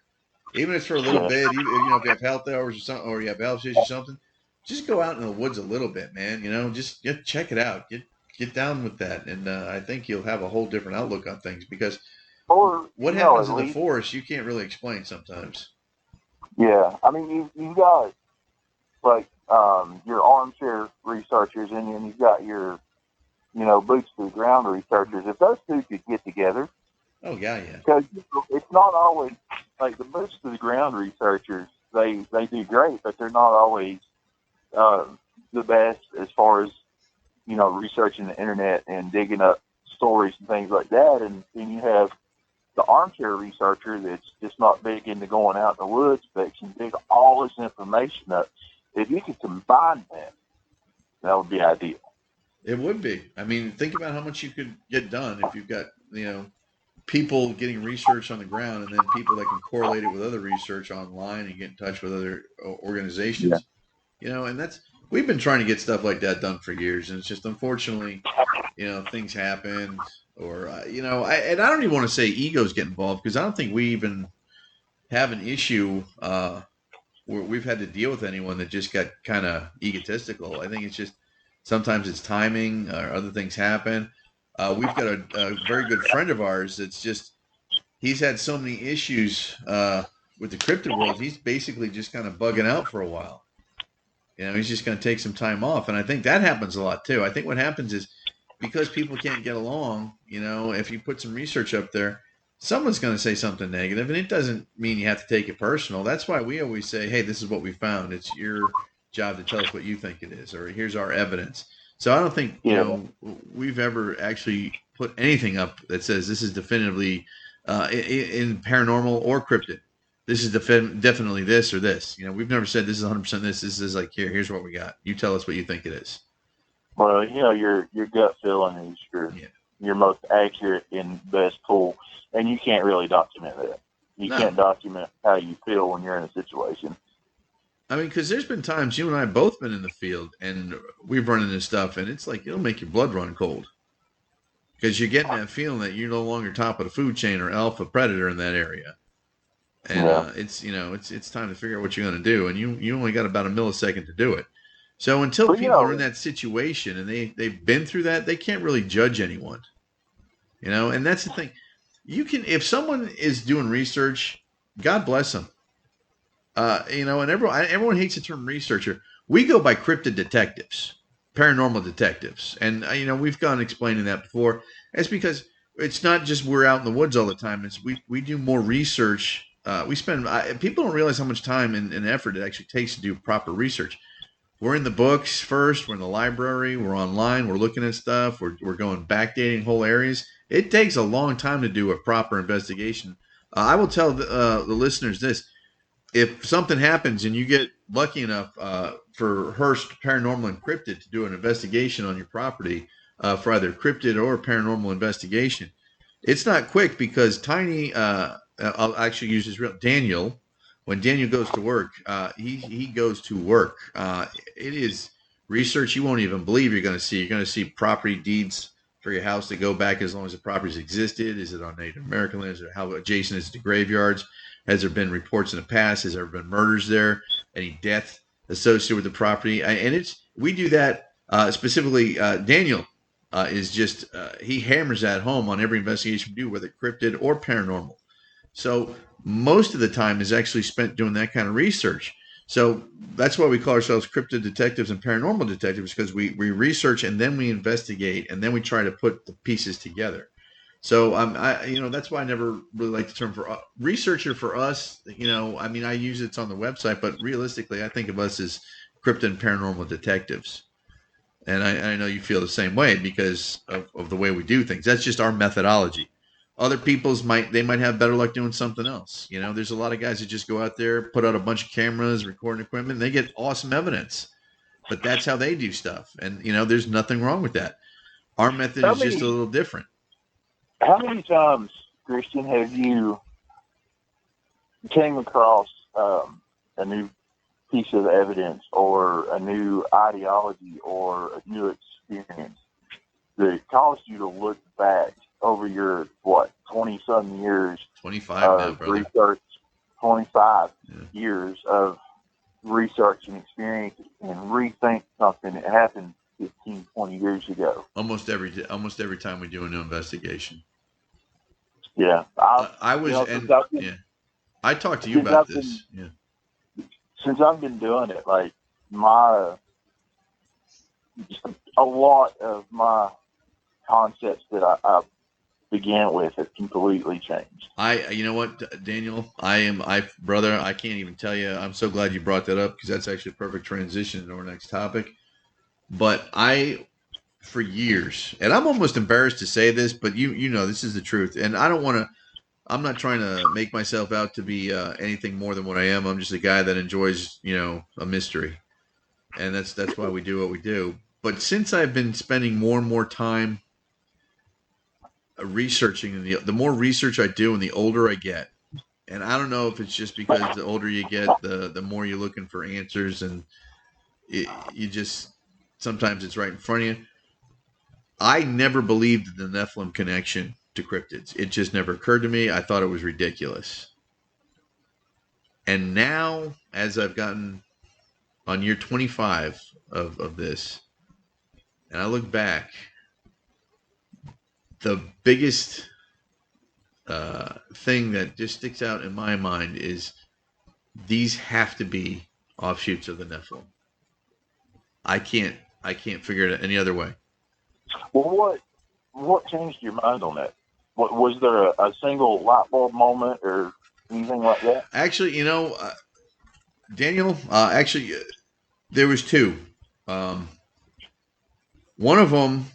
Even if it's for a little bit, if you have health hours or something, or you have health issues or something, just go out in the woods a little bit, man. Just check it out. Get down with that, and I think you'll have a whole different outlook on things because Or, what at happens in the least, forest you can't really explain sometimes. yeah. I mean, you got like your armchair researchers, and then you've got your boots to the ground researchers. If those two could get together, Oh yeah. because it's not always like the boots to the ground researchers. They do great, but they're not always the best as far as researching the internet and digging up stories and things like that. And then you have the armchair researcher that's just not big into going out in the woods, but can dig all this information up. If you could combine that would be ideal. It would be. I mean, think about how much you could get done if you've got people getting research on the ground, and then people that can correlate it with other research online and get in touch with other Yeah. organizations. And that's we've been trying to get stuff like that done for years, and it's just unfortunately, things happen, or I don't even want to say egos get involved because I don't think we even have an issue where we've had to deal with anyone that just got kind of egotistical. I think it's just sometimes it's timing or other things happen. We've got a very good friend of ours that's just he's had so many issues with the cryptid world. He's basically just kind of bugging out for a while. He's just going to take some time off, and I think that happens a lot too. I think what happens is because people can't get along. If you put some research up there, someone's going to say something negative, and it doesn't mean you have to take it personal. That's why we always say, "Hey, this is what we found. It's your job to tell us what you think it is, or here's our evidence." So I don't think we've ever actually put anything up that says this is definitively in paranormal or cryptid. This is definitely this or this. We've never said this is 100% this. This is like here's what we got. You tell us what you think it is. Well, your gut feeling is your most accurate and best tool, and you can't really document that. You can't document how you feel when you're in a situation. I mean, because there's been times you and I have both been in the field, and we've run into stuff, and it's like it'll make your blood run cold because you're getting that feeling that you're no longer top of the food chain or alpha predator in that area. And it's time to figure out what you're going to do, and you only got about a millisecond to do it. So until people are in that situation and they've been through that, they can't really judge anyone. And that's the thing. If someone is doing research, God bless them. And everyone hates the term researcher. We go by cryptid detectives, paranormal detectives, and we've gone explaining that before. It's because it's not just we're out in the woods all the time. It's we do more research. People don't realize how much time and effort it actually takes to do proper research. We're in the books first. We're in the library. We're online. We're looking at stuff. We're going backdating whole areas. It takes a long time to do a proper investigation. I will tell the listeners this. If something happens and you get lucky enough for Hurstparanormal and Cryptid to do an investigation on your property for either cryptid or paranormal investigation, it's not quick because Tiny, I'll actually use his real Daniel. When Daniel goes to work, he goes to work. It is research you won't even believe you're going to see. You're going to see property deeds for your house that go back as long as the property's existed. Is it on Native American land? Is it how adjacent is it to graveyards? Has there been reports in the past? Has there been murders there? Any death associated with the property? And we do that specifically. Daniel is just he hammers that home on every investigation we do, whether cryptid or paranormal. So most of the time is actually spent doing that kind of research. So that's why we call ourselves cryptid detectives and paranormal detectives, because we research and then we investigate and then we try to put the pieces together. So that's why I never really like the term for researcher for us. I use it's on the website, but realistically, I think of us as cryptid and paranormal detectives. And I know you feel the same way because of the way we do things. That's just our methodology. Other people's might have better luck doing something else. There's a lot of guys that just go out there, put out a bunch of cameras, recording equipment, and they get awesome evidence. But that's how they do stuff. And, there's nothing wrong with that. Our method is just a little different. How many times, Christian, have you came across a new piece of evidence or a new ideology or a new experience that caused you to look back over your 20-some years 25 now, brother. research 25 years of research and experience and rethink something that happened 15, 20 years ago. Almost every time we do a new investigation. Yeah. I talked to you about this. Yeah. Since I've been doing it, like a lot of my concepts that I began with have completely changed. You know what, Daniel, brother, I can't even tell you. I'm so glad you brought that up because that's actually a perfect transition to our next topic. But for years, and I'm almost embarrassed to say this, but you know, this is the truth. And I'm not trying to make myself out to be anything more than what I am. I'm just a guy that enjoys, a mystery. And that's why we do what we do. But since I've been spending more and more time researching, and the more research I do and the older I get, and I don't know if it's just because the older you get, the more you're looking for answers, and you just, sometimes it's right in front of you. I never believed in the Nephilim connection to cryptids. It just never occurred to me. I thought it was ridiculous. And now, as I've gotten on year 25 of this, and I look back, the biggest thing that just sticks out in my mind is these have to be offshoots of the Nephilim. I can't figure it any other way. Well, what changed your mind on that? What was there a single light bulb moment or anything like that? Actually, Daniel, there was two. One of them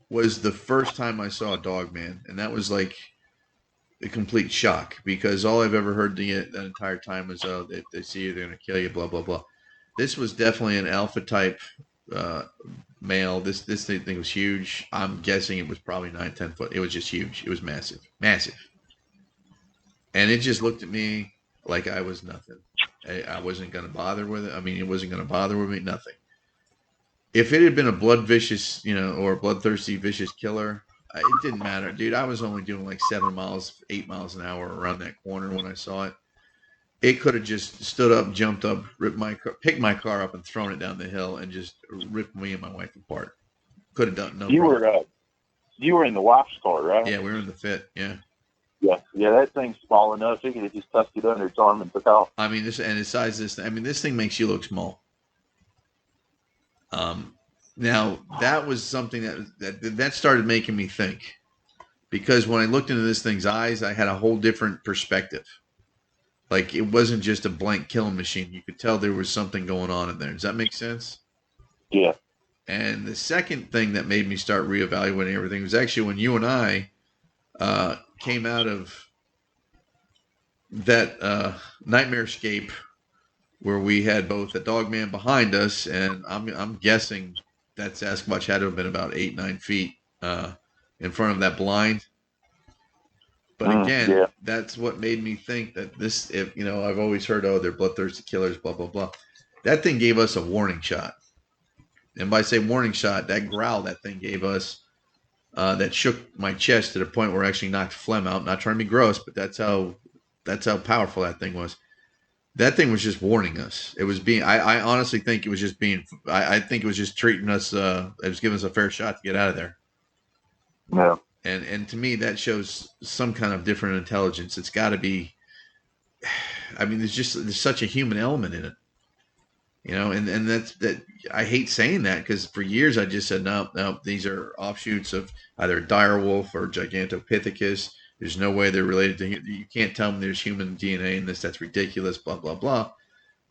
was the first time I saw a dog man, and that was like a complete shock because all I've ever heard that entire time was, "Oh, if they see you, they're going to kill you." Blah blah blah. This was definitely an alpha type male. This thing was huge. I'm guessing it was probably 9-10 foot. It was just huge. It was massive, and it just looked at me like I was nothing. I wasn't going to bother with it. I mean, it wasn't going to bother with me. Nothing. If it had been a bloodvicious, or a bloodthirsty, vicious killer, it didn't matter, dude. I was only doing like 7 miles, 8 miles an hour around that corner when I saw it. It could have just stood up, jumped up, picked my car up, and thrown it down the hill, and just ripped me and my wife apart. Could have done no problem. You were in the wife's car, right? Yeah, we were in the Fit. Yeah. Yeah. That thing's small enough. It could have just tucked it under its arm and took off. I mean, the size of this thing. I mean, this thing makes you look small. Now that was something that started making me think, because when I looked into this thing's eyes, I had a whole different perspective. Like, it wasn't just a blank killing machine. You could tell there was something going on in there. Does that make sense? Yeah. And the second thing that made me start reevaluating everything was actually when you and I came out of that nightmare escape where we had both a dog man behind us, and I'm guessing that Sasquatch had to have been about 8-9 feet in front of that blind. But again, that's what made me think that this, I've always heard, they're bloodthirsty killers, blah, blah, blah. That thing gave us a warning shot. And by say warning shot, that growl that thing gave us, that shook my chest to the point where it actually knocked phlegm out. Not trying to be gross, but that's how powerful that thing was. That thing was just warning us. It was I honestly think it was just I think it was just treating us, it was giving us a fair shot to get out of there. Yeah. And to me, that shows some kind of different intelligence. It's got to be, I mean, there's such a human element in it, and that I hate saying that because for years I just said, no, these are offshoots of either direwolf or Gigantopithecus. There's no way they're related to, you can't tell me there's human DNA in this. That's ridiculous, blah, blah, blah.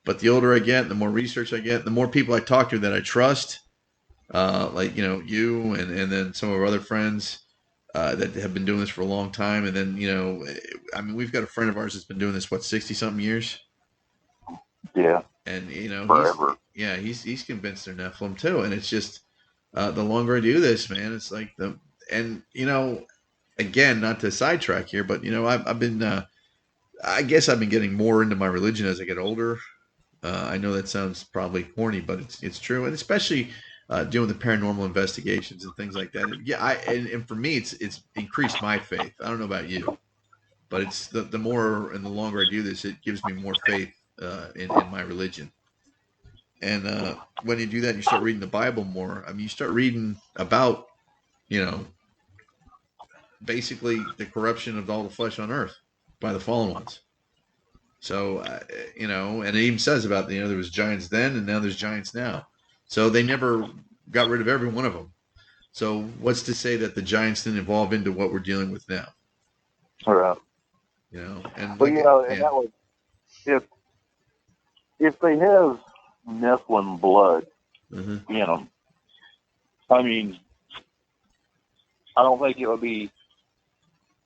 But the older I get, the more research I get, the more people I talk to that I trust, like, you and then some of our other friends that have been doing this for a long time. And then, I mean, we've got a friend of ours that's been doing this, 60-something years? Yeah. And, forever. He's convinced they're Nephilim too. And it's just, the longer I do this, man, it's like again, not to sidetrack here, but I've been, I guess I've been getting more into my religion as I get older. I know that sounds probably corny, but it's true, and especially doing the paranormal investigations and things like that. Yeah, and for me, it's increased my faith. I don't know about you. But it's the more and the longer I do this, it gives me more faith in my religion. And when you do that, and you start reading the Bible more. I mean, you start reading about, you know, basically the corruption of all the flesh on earth by the fallen ones. So, you know, and it even says about, you know, there was giants then and now there's giants now. So they never got rid of every one of them. So what's to say that the giants didn't evolve into what we're dealing with now? All right. You know, and But like, you know, and yeah. that was if they have Nephilim blood Mm-hmm. in them. I mean, I don't think it would be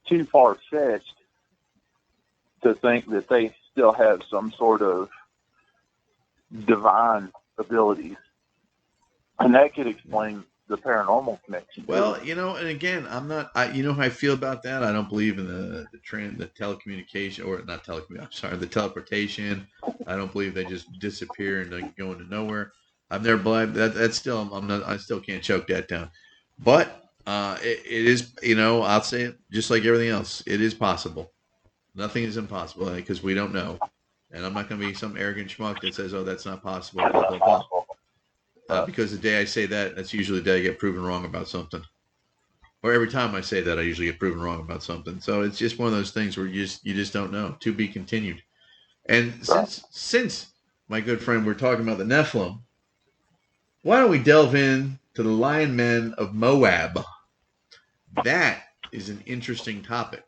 too far fetched to think that they still have some sort of divine abilities, and that could explain the paranormal connection. Well, you know, and again, I'm not. You know how I feel about that. I don't believe in the telecommunication, or not telecommunication. I'm sorry, the teleportation. I don't believe they just disappear and they go into nowhere. I've never believed that. That's still. I'm not. I still can't choke that down. But it is. You know, I'll say it just like everything else. It is possible. Nothing is impossible because we don't know. And I'm not going to be some arrogant schmuck that says, "Oh, that's not possible." Blah blah blah. Because the day I say that, that's usually the day I get proven wrong about something. Or every time I say that, I usually get proven wrong about something. So it's just one of those things where you just don't know. To be continued. And since my good friend, we're talking about the Nephilim, why don't we delve in to the Lion Men of Moab? That is an interesting topic.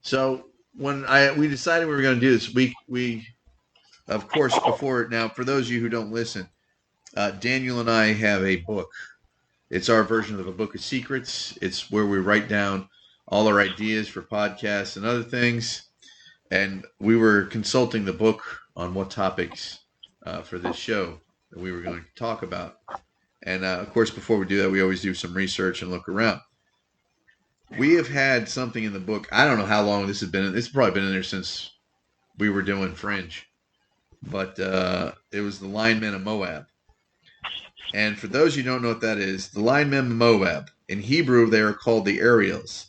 So when we decided we were going to do this, we of course before now for those of you who don't listen, Daniel and I have a book. It's our version of a book of secrets. It's where we write down all our ideas for podcasts and other things. And we were consulting the book on what topics for this show that we were going to talk about. And of course, before we do that, we always do some research and look around. We have had something in the book. I don't know how long this has been. It's probably been in there since we were doing Fringe. But it was the Lion Men of Moab. And for those of you who don't know what that is, the Lion Men of Moab, in Hebrew, they are called the Ariels.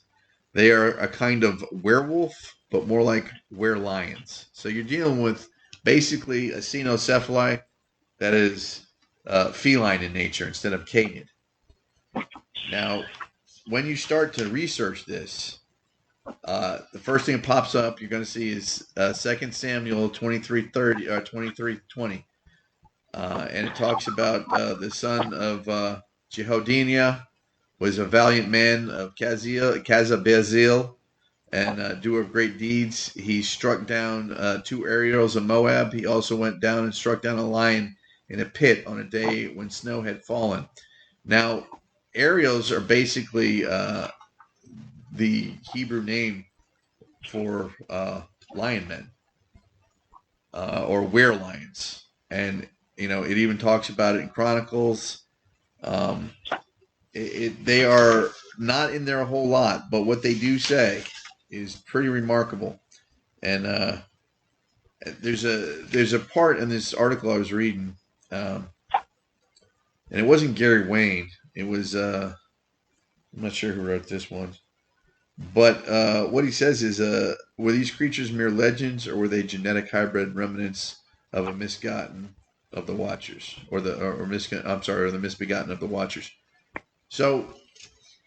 They are a kind of werewolf, but more like were-lions. So you're dealing with basically a cynocephaly that is feline in nature instead of canid. Now, when you start to research this, the first thing that pops up you're going to see is 2 Samuel 23:30 or 23:20. And it talks about the son of Jehoiada was a valiant man of Kazabazil and doer of great deeds. He struck down 2 Ariels of Moab. He also went down and struck down a lion in a pit on a day when snow had fallen. Now, Ariels are basically the Hebrew name for lion men or were-lions. And you know, it even talks about it in Chronicles. They are not in there a whole lot, but what they do say is pretty remarkable. And there's a part in this article I was reading, and it wasn't Gary Wayne. It was I'm not sure who wrote this one, but what he says is, were these creatures mere legends, or were they genetic hybrid remnants of a misgotten of the Watchers, or the misbegotten of the Watchers? So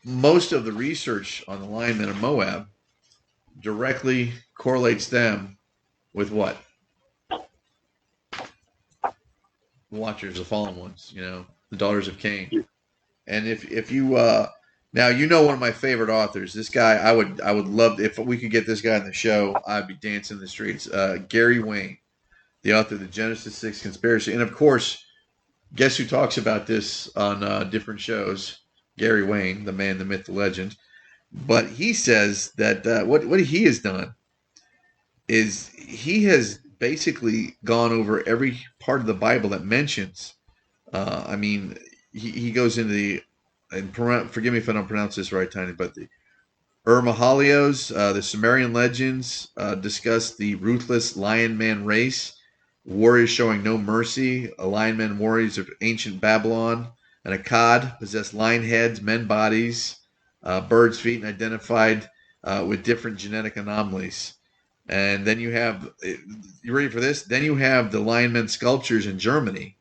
most of the research on the Lion Men of Moab directly correlates them with what? The Watchers, the fallen ones, you know, the daughters of Cain. And if you now you know one of my favorite authors, this guy I would love if we could get this guy on the show, I'd be dancing in the streets. Gary Wayne, the author of the Genesis 6 Conspiracy, and of course, guess who talks about this on different shows? Gary Wayne, the man, the myth, the legend. But he says that what he has done is he has basically gone over every part of the Bible that mentions. I mean, he goes into the, and forgive me if I don't pronounce this right, Tiny, but the Mahalios, the Sumerian legends discuss the ruthless lion man race, warriors showing no mercy, lion man warriors of ancient Babylon, and Akkad possess lion heads, men bodies, birds' feet, and identified with different genetic anomalies. And then you have, you ready for this? Then you have the lion men sculptures in Germany.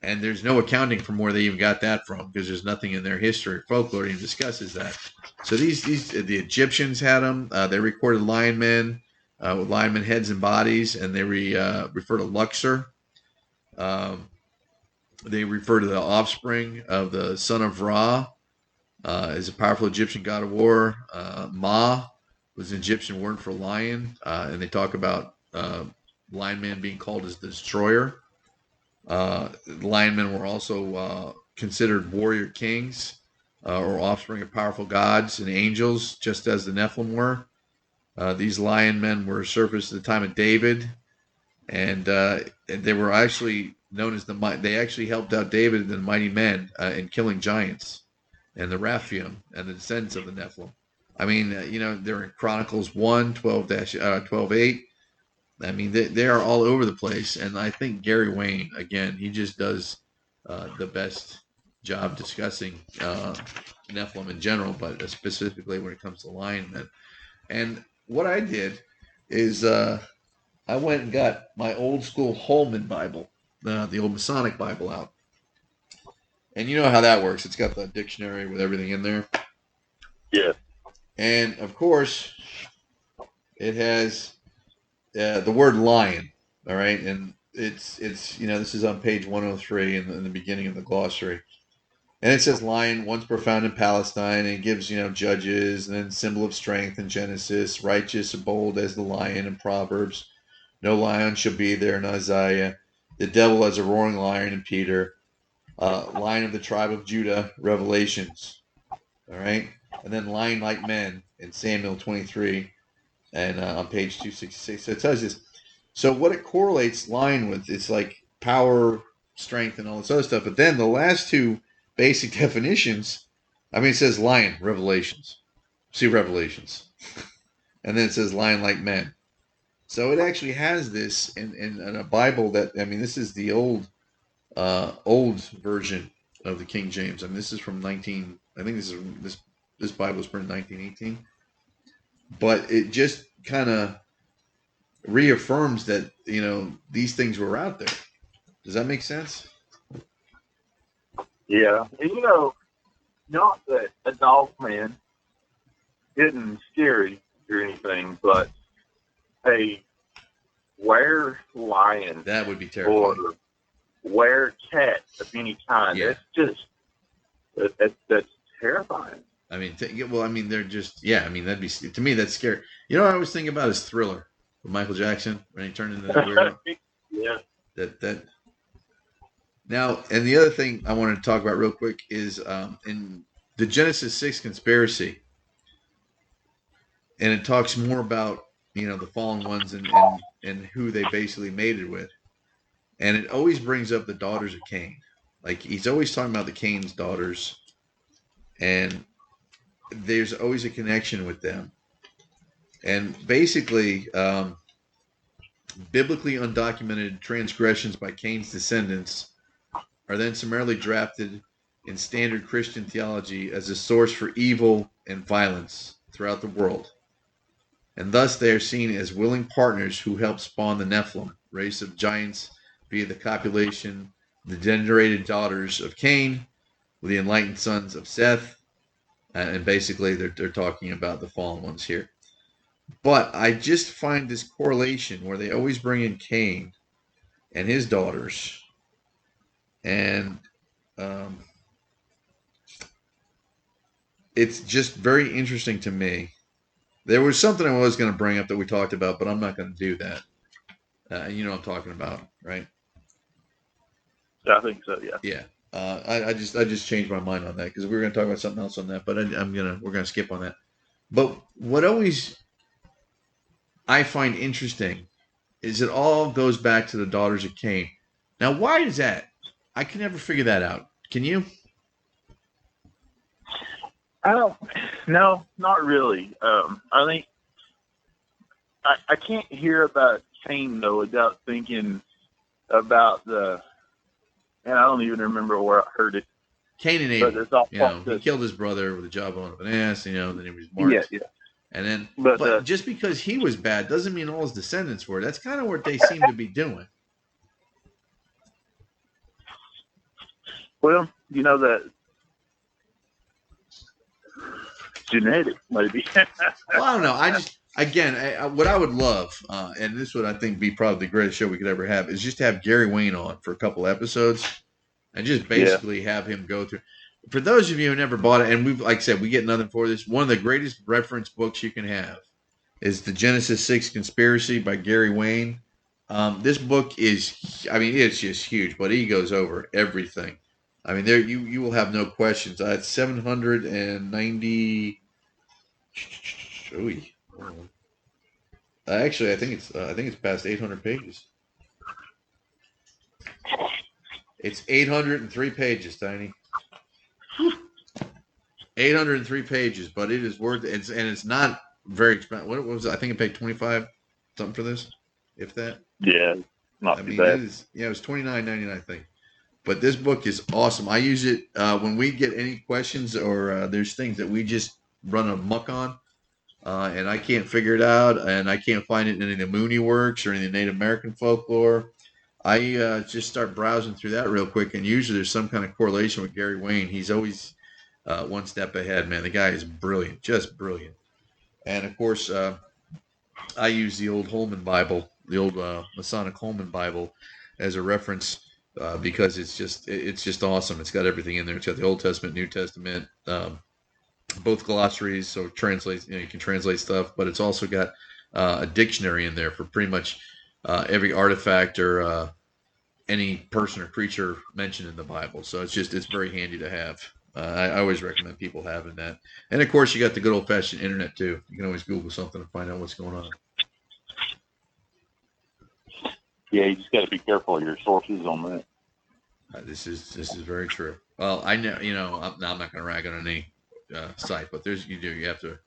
And there's no accounting from where they even got that from, because there's nothing in their history or folklore even discusses that. So these the Egyptians had them. They recorded lion men with lion men heads and bodies, and they refer to Luxor. They refer to the offspring of the son of Ra as a powerful Egyptian god of war. Ma was an Egyptian word for lion, and they talk about lion man being called as the destroyer. Lion men were also considered warrior kings or offspring of powerful gods and angels, just as the Nephilim were. These lion men were surfaced at the time of David, and they were actually known as they actually helped out David and the mighty men in killing giants and the Raphaim and the descendants of the Nephilim. I mean, they're in Chronicles 1, 12-8. I mean, they are all over the place. And I think Gary Wayne, again, he just does the best job discussing Nephilim in general, but specifically when it comes to lion men. And what I did is I went and got my old school Holman Bible, the old Masonic Bible out. And you know how that works. It's got the dictionary with everything in there. Yeah. And, of course, it has the word lion, all right? And it's this is on page 103 in the beginning of the glossary. And it says lion, once profound in Palestine, and it gives, judges, and then symbol of strength in Genesis, righteous and bold as the lion in Proverbs. No lion shall be there in Isaiah. The devil as a roaring lion in Peter. Lion of the tribe of Judah, Revelations. All right? And then lion like men in Samuel 23 and on page 266. So it tells us. So what it correlates lion with is like power, strength, and all this other stuff. But then the last two basic definitions, it says lion, Revelations. See Revelations. And then it says lion like men. So it actually has this in a Bible that, this is the old version of the King James. This is from this Bible was printed in 1918. But it just kind of reaffirms that, these things were out there. Does that make sense? Yeah. And, not that a dog man isn't scary or anything, but a were-lion. That would be terrifying. Or were-cat of any kind. Yeah. That's terrifying. They're just, that'd be, to me, that's scary. I always think about is Thriller with Michael Jackson when he turned into that weirdo. Yeah. That. Now, and the other thing I wanted to talk about real quick is in the Genesis 6 conspiracy, and it talks more about, the fallen ones and who they basically mated with. And it always brings up the daughters of Cain. Like, he's always talking about the Cain's daughters, and there's always a connection with them. And basically, biblically undocumented transgressions by Cain's descendants are then summarily drafted in standard Christian theology as a source for evil and violence throughout the world. And thus they are seen as willing partners who help spawn the Nephilim, race of giants via the copulation, the degenerated daughters of Cain with the enlightened sons of Seth. And basically they're talking about the fallen ones here. But I just find this correlation where they always bring in Cain and his daughters. And it's just very interesting to me. There was something I was going to bring up that we talked about, but I'm not going to do that. You know what I'm talking about, right? I think so, yeah. Yeah. I just changed my mind on that because we were going to talk about something else on that, but we're going to skip on that. But what always I find interesting is it all goes back to the daughters of Cain. Now, why is that? I can never figure that out. Can you? No, not really. I think I can't hear about Cain though without thinking about and I don't even remember where I heard it. Cain and Abel. But it's all he killed his brother with a jawbone of an ass. Then he was martyred. Yeah. And then, But just because he was bad doesn't mean all his descendants were. That's kind of what they seem to be doing. well, you know that genetic, maybe. Well, I don't know. I just, again, what I would love, and this would, I think, be probably the greatest show we could ever have, is just to have Gary Wayne on for a couple episodes and just basically have him go through. For those of you who never bought it, and we've, like I said, we get nothing for this, one of the greatest reference books you can have is The Genesis 6 Conspiracy by Gary Wayne. This book is, I mean, it's just huge, but he goes over everything. I mean, there you will have no questions. It's 790. Actually, I think it's past 800 pages. It's 803 pages, Tiny. 803 pages, but it is worth it. And it's not very expensive. What was it? I think I paid $25 something for this, if that. Yeah, not too bad. It was $29.99, I think. But this book is awesome. I use it when we get any questions or there's things that we just run amok on, and I can't figure it out, and I can't find it in any of the Mooney works or any of the Native American folklore. I just start browsing through that real quick, and usually there's some kind of correlation with Gary Wayne. He's always one step ahead, man. The guy is brilliant, just brilliant. And, of course, I use the old Holman Bible, the old Masonic Holman Bible, as a reference because it's just awesome. It's got everything in there. It's got the Old Testament, New Testament, both glossaries, so translate. You can translate stuff, but it's also got a dictionary in there for pretty much every artifact or any person or creature mentioned in the Bible. So it's very handy to have. I always recommend people having that. And of course, you got the good old fashioned internet too. You can always Google something and find out what's going on. Yeah, you just got to be careful of your sources on that. This is very true. Well, I know, I'm not going to rag on any site, but you have to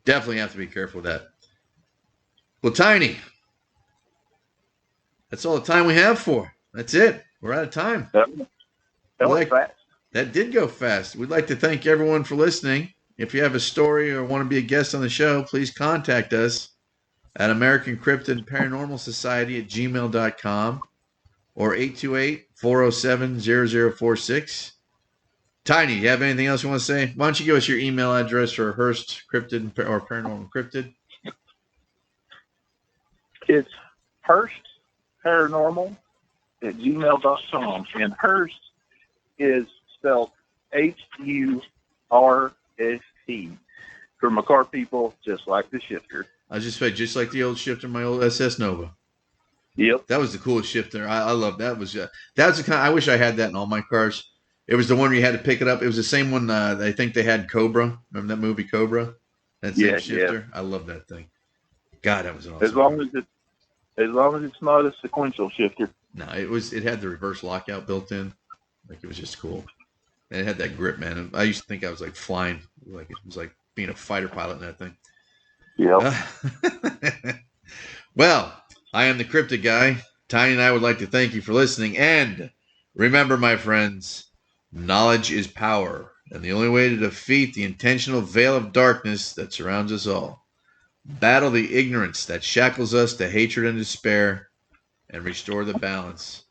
definitely have to be careful with that. Well, Tiny, that's all the time we have for. That's it. We're out of time. That went fast. That did go fast. We'd like to thank everyone for listening. If you have a story or want to be a guest on the show, please contact us at American Cryptid Paranormal Society at gmail.com or 828-407-0046. Tiny, you have anything else you want to say? Why don't you give us your email address for Hurst Cryptid or Paranormal Cryptid? It's Hurstparanormal at gmail.com. And Hurst is spelled Hurst. For my car people, just like the shifter. I was just saying, just like the old shifter, my old SS Nova. Yep. That was the coolest shifter. I love that. Was the kind. I wish I had that in all my cars. It was the one where you had to pick it up. It was the same one. I think they had Cobra. Remember that movie Cobra? That same shifter. Yeah. I love that thing. God, that was an awesome. As long as it's not a sequential shifter. No, it had the reverse lockout built in. Like it was just cool. And it had that grip, man. I used to think I was like flying, like it was like being a fighter pilot in that thing. Yep. Well, I am the Cryptid Guy. Tiny and I would like to thank you for listening. And remember, my friends, knowledge is power. And the only way to defeat the intentional veil of darkness that surrounds us all, battle the ignorance that shackles us to hatred and despair, and restore the balance,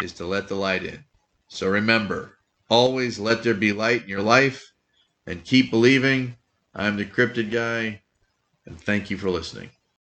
is to let the light in. So remember, always let there be light in your life and keep believing. I'm the Cryptid Guy, and thank you for listening.